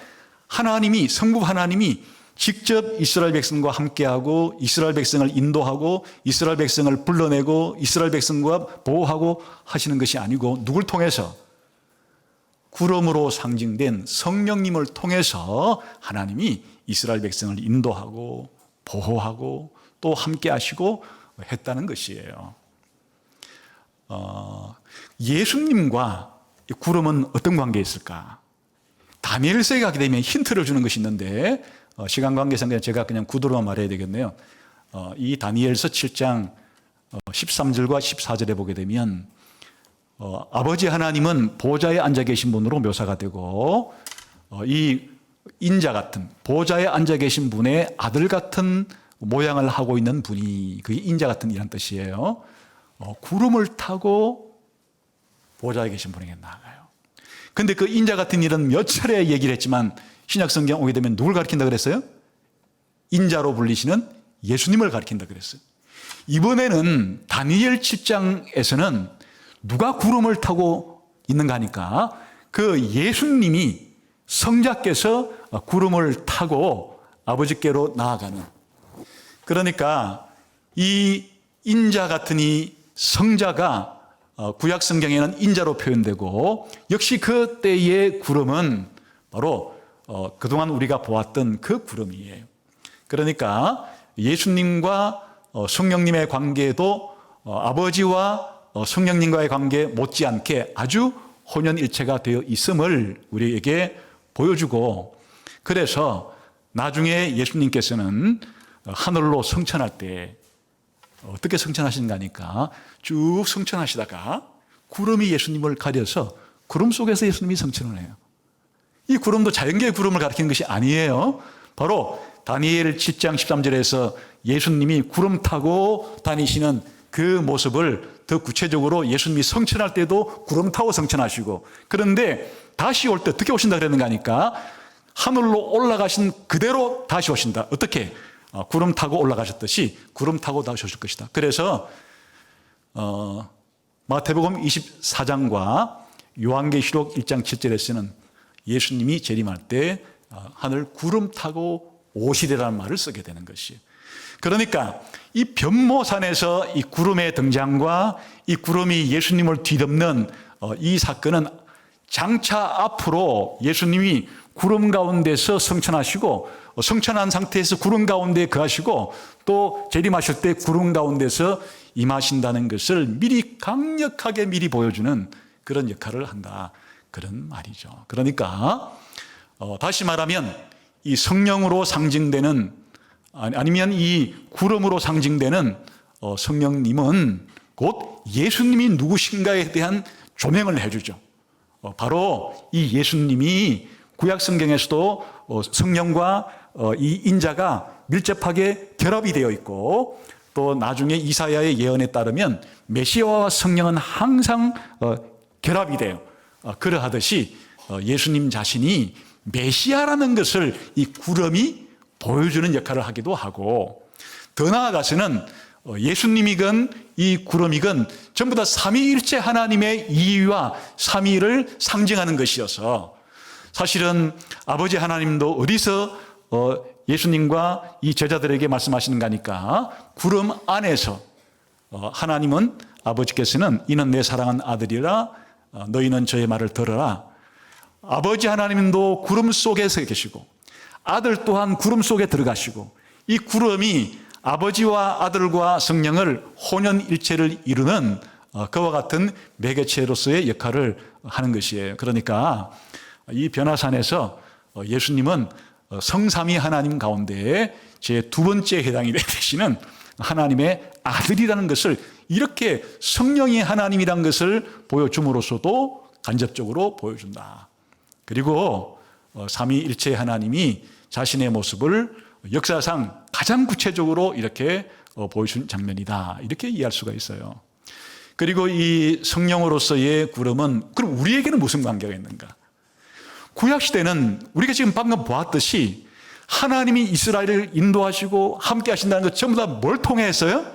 하나님이 성부 하나님이 직접 이스라엘 백성과 함께하고 이스라엘 백성을 인도하고 이스라엘 백성을 불러내고 이스라엘 백성과 보호하고 하시는 것이 아니고 누굴 통해서? 구름으로 상징된 성령님을 통해서 하나님이 이스라엘 백성을 인도하고 보호하고 또 함께 하시고 했다는 것이에요. 예수님과 구름은 어떤 관계에 있을까? 다니엘서에 가게 되면 힌트를 주는 것이 있는데 시간 관계상 제가 그냥 구두로만 말해야 되겠네요. 이 다니엘서 7장 13절과 14절에 보게 되면 아버지 하나님은 보좌에 앉아 계신 분으로 묘사가 되고 이 인자 같은 보좌에 앉아 계신 분의 아들 같은 모양을 하고 있는 분이 그게 인자 같은 이란 뜻이에요. 구름을 타고 보좌에 계신 분에게 나아가요. 근데 그 인자 같은 일은 몇 차례 얘기를 했지만 신약 성경 오게 되면 누굴 가리킨다 그랬어요? 인자로 불리시는 예수님을 가리킨다 그랬어요. 이번에는 다니엘 7장에서는 누가 구름을 타고 있는가 하니까 그 예수님이 성자께서 구름을 타고 아버지께로 나아가는, 그러니까 이 인자 같은 이 성자가 구약 성경에는 인자로 표현되고 역시 그때의 구름은 바로 그동안 우리가 보았던 그 구름이에요. 그러니까 예수님과 성령님의 관계도 아버지와 성령님과의 관계 못지않게 아주 혼연일체가 되어 있음을 우리에게 보여주고, 그래서 나중에 예수님께서는 하늘로 승천할 때 어떻게 승천하시는가 하니까 쭉 승천하시다가 구름이 예수님을 가려서 구름 속에서 예수님이 승천을 해요. 이 구름도 자연계의 구름을 가리키는 것이 아니에요. 바로 다니엘 7장 13절에서 예수님이 구름 타고 다니시는 그 모습을 더 구체적으로 예수님이 승천할 때도 구름 타고 승천하시고, 그런데 다시 올 때 어떻게 오신다 그랬는가 하니까 하늘로 올라가신 그대로 다시 오신다. 어떻게? 구름 타고 올라가셨듯이 구름 타고 다시 오실 것이다. 그래서 마태복음 24장과 요한계시록 1장 7절에서는 예수님이 재림할 때 하늘 구름 타고 오시리라는 말을 쓰게 되는 것이에요. 그러니까 이 변모산에서 이 구름의 등장과 이 구름이 예수님을 뒤덮는 이 사건은 장차 앞으로 예수님이 구름 가운데서 승천하시고 승천한 상태에서 구름 가운데 거하시고 또 재림하실 때 구름 가운데서 임하신다는 것을 미리 강력하게 미리 보여주는 그런 역할을 한다, 그런 말이죠. 그러니까 다시 말하면 이 성령으로 상징되는, 아니면 이 구름으로 상징되는 성령님은 곧 예수님이 누구신가에 대한 조명을 해주죠. 바로 이 예수님이 구약 성경에서도 성령과 이 인자가 밀접하게 결합이 되어 있고, 또 나중에 이사야의 예언에 따르면 메시아와 성령은 항상 결합이 돼요. 그러하듯이 예수님 자신이 메시아라는 것을 이 구름이 보여주는 역할을 하기도 하고, 더 나아가서는 예수님이건 이 구름이건 전부 다 삼위일체 하나님의 이위와 삼위를 상징하는 것이어서, 사실은 아버지 하나님도 어디서 예수님과 이 제자들에게 말씀하시는가 하니까 구름 안에서 하나님은, 아버지께서는 이는 내 사랑하는 아들이라 너희는 저의 말을 들어라. 아버지 하나님도 구름 속에서 계시고 아들 또한 구름 속에 들어가시고, 이 구름이 아버지와 아들과 성령을 혼연일체를 이루는 그와 같은 매개체로서의 역할을 하는 것이에요. 그러니까 이 변화산에서 예수님은 성삼위 하나님 가운데 제 두 번째 해당이 되시는 하나님의 아들이라는 것을, 이렇게 성령이 하나님이라는 것을 보여줌으로써도 간접적으로 보여준다. 그리고 삼위일체 하나님이 자신의 모습을 역사상 가장 구체적으로 이렇게 보여준 장면이다, 이렇게 이해할 수가 있어요. 그리고 이 성령으로서의 구름은 그럼 우리에게는 무슨 관계가 있는가? 구약시대는 우리가 지금 방금 보았듯이 하나님이 이스라엘을 인도하시고 함께 하신다는 것 전부 다 뭘 통해 했어요?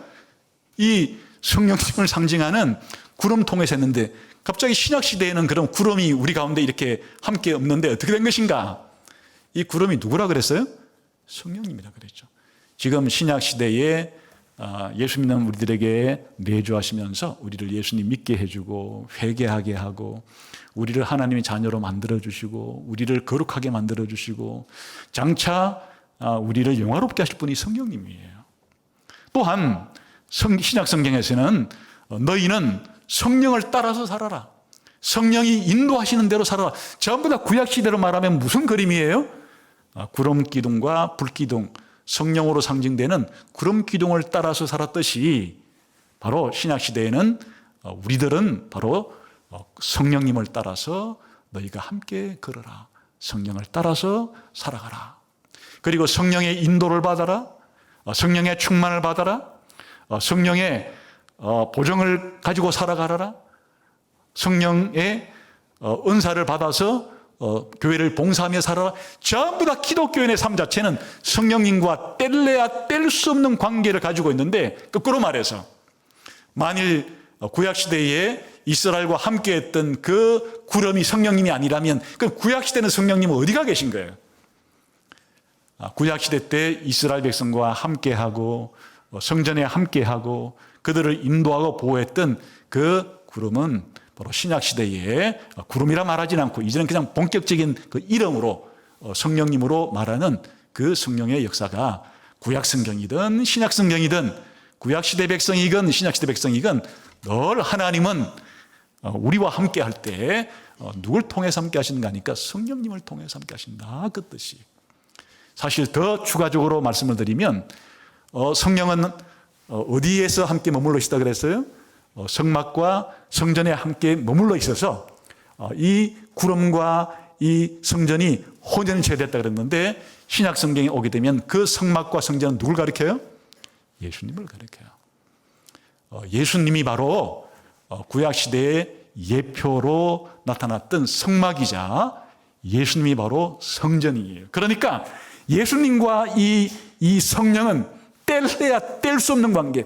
이 성령님을 상징하는 구름 통해서 했는데, 갑자기 신약시대에는 그럼 구름이 우리 가운데 이렇게 함께 없는데 어떻게 된 것인가? 이 구름이 누구라 그랬어요? 성령님이라 그랬죠. 지금 신약 시대에 예수 믿는 우리들에게 내주하시면서 우리를 예수님 믿게 해주고 회개하게 하고 우리를 하나님의 자녀로 만들어주시고 우리를 거룩하게 만들어주시고 장차 우리를 영화롭게 하실 분이 성령님이에요. 또한 신약 성경에서는 너희는 성령을 따라서 살아라. 성령이 인도하시는 대로 살아라. 전부 다 구약시대로 말하면 무슨 그림이에요? 구름기둥과 불기둥, 성령으로 상징되는 구름기둥을 따라서 살았듯이 바로 신약시대에는 우리들은 바로 성령님을 따라서 너희가 함께 걸어라. 성령을 따라서 살아가라. 그리고 성령의 인도를 받아라. 성령의 충만을 받아라. 성령의 보정을 가지고 살아가라. 성령의 은사를 받아서 교회를 봉사하며 살아라. 전부 다 기독교인의 삶 자체는 성령님과 뗄래야 뗄 수 없는 관계를 가지고 있는데, 거꾸로 말해서 만일 구약시대에 이스라엘과 함께했던 그 구름이 성령님이 아니라면 그 구약시대는 성령님은 어디가 계신 거예요? 구약시대 때 이스라엘 백성과 함께하고 성전에 함께하고 그들을 인도하고 보호했던 그 구름은 바로 신약시대에 구름이라 말하지는 않고 이제는 그냥 본격적인 그 이름으로 성령님으로 말하는 그 성령의 역사가 구약성경이든 신약성경이든 구약시대 백성이건 신약시대 백성이건 늘 하나님은 우리와 함께 할 때 누굴 통해서 함께 하시는가 하니까 성령님을 통해서 함께 하신다, 그 뜻이. 사실 더 추가적으로 말씀을 드리면 성령은 어디에서 함께 머물러 있다 그랬어요? 성막과 성전에 함께 머물러 있어서 이 구름과 이 성전이 혼연체됐다 그랬는데 신약 성경에 오게 되면 그 성막과 성전은 누굴 가리켜요? 예수님을 가리켜요. 예수님이 바로 구약 시대의 예표로 나타났던 성막이자 예수님이 바로 성전이에요. 그러니까 예수님과 이 성령은 뗄래야 뗄 수 없는 관계.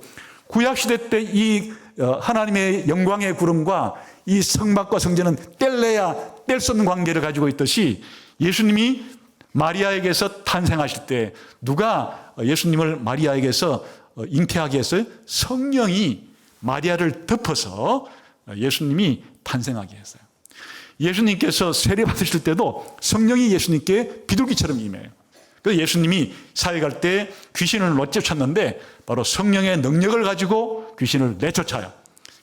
구약 시대 때 이 하나님의 영광의 구름과 이 성막과 성전은 뗄래야 뗄 수 없는 관계를 가지고 있듯이 예수님이 마리아에게서 탄생하실 때 누가 예수님을 마리아에게서 잉태하게 했어요? 성령이 마리아를 덮어서 예수님이 탄생하게 했어요. 예수님께서 세례 받으실 때도 성령이 예수님께 비둘기처럼 임해요. 그래서 예수님이 사역할 때 귀신을 내쫓았는데 바로 성령의 능력을 가지고 귀신을 내쫓아요.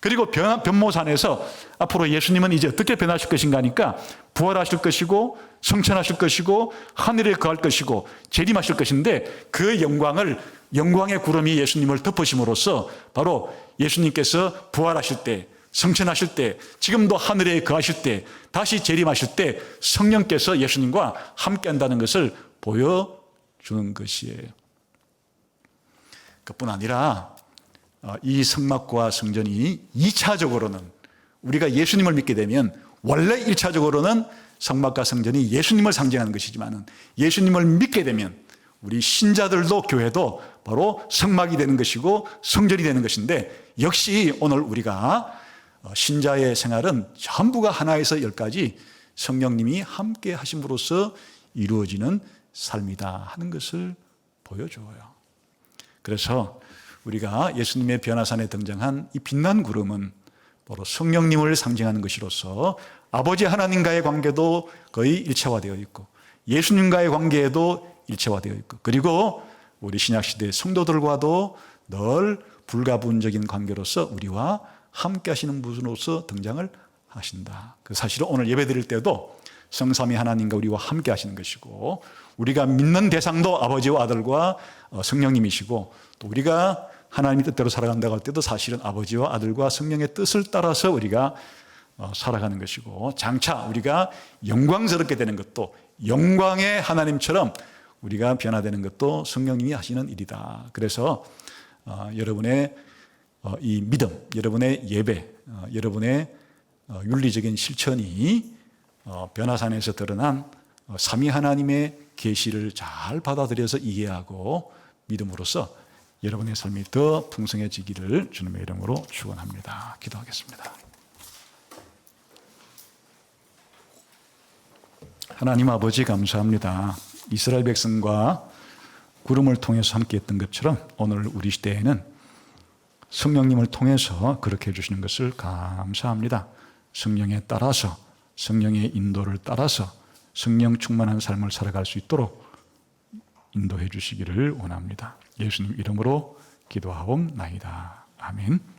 그리고 변모산에서 앞으로 예수님은 이제 어떻게 변하실 것인가 하니까 부활하실 것이고 성천하실 것이고 하늘에 거할 것이고 재림하실 것인데 그 영광의 구름이 예수님을 덮으심으로써 바로 예수님께서 부활하실 때 성천하실 때 지금도 하늘에 거하실 때 다시 재림하실 때 성령께서 예수님과 함께 한다는 것을 보여주는 것이에요. 그뿐 아니라 이 성막과 성전이 2차적으로는 우리가 예수님을 믿게 되면 원래 1차적으로는 성막과 성전이 예수님을 상징하는 것이지만 예수님을 믿게 되면 우리 신자들도 교회도 바로 성막이 되는 것이고 성전이 되는 것인데 역시 오늘 우리가 신자의 생활은 전부가 하나에서 열까지 성령님이 함께 하심으로써 이루어지는 삶이다 하는 것을 보여줘요. 그래서 우리가 예수님의 변화산에 등장한 이 빛난 구름은 바로 성령님을 상징하는 것이로서 아버지 하나님과의 관계도 거의 일체화되어 있고 예수님과의 관계에도 일체화되어 있고 그리고 우리 신약시대 성도들과도 늘 불가분적인 관계로서 우리와 함께 하시는 분으로서 등장을 하신다. 그 사실은 오늘 예배 드릴 때도 성삼위 하나님과 우리와 함께 하시는 것이고 우리가 믿는 대상도 아버지와 아들과 성령님이시고 또 우리가 하나님의 뜻대로 살아간다고 할 때도 사실은 아버지와 아들과 성령의 뜻을 따라서 우리가 살아가는 것이고 장차 우리가 영광스럽게 되는 것도 영광의 하나님처럼 우리가 변화되는 것도 성령님이 하시는 일이다. 그래서 여러분의 이 믿음, 여러분의 예배, 여러분의 윤리적인 실천이 변화산에서 드러난 삼위 하나님의 계시를 잘 받아들여서 이해하고 믿음으로써 여러분의 삶이 더 풍성해지기를 주님의 이름으로 축원합니다. 기도하겠습니다. 하나님 아버지 감사합니다. 이스라엘 백성과 구름을 통해서 함께 했던 것처럼 오늘 우리 시대에는 성령님을 통해서 그렇게 해주시는 것을 감사합니다. 성령에 따라서, 성령의 인도를 따라서 성령 충만한 삶을 살아갈 수 있도록 인도해 주시기를 원합니다. 예수님 이름으로 기도하옵나이다. 아멘.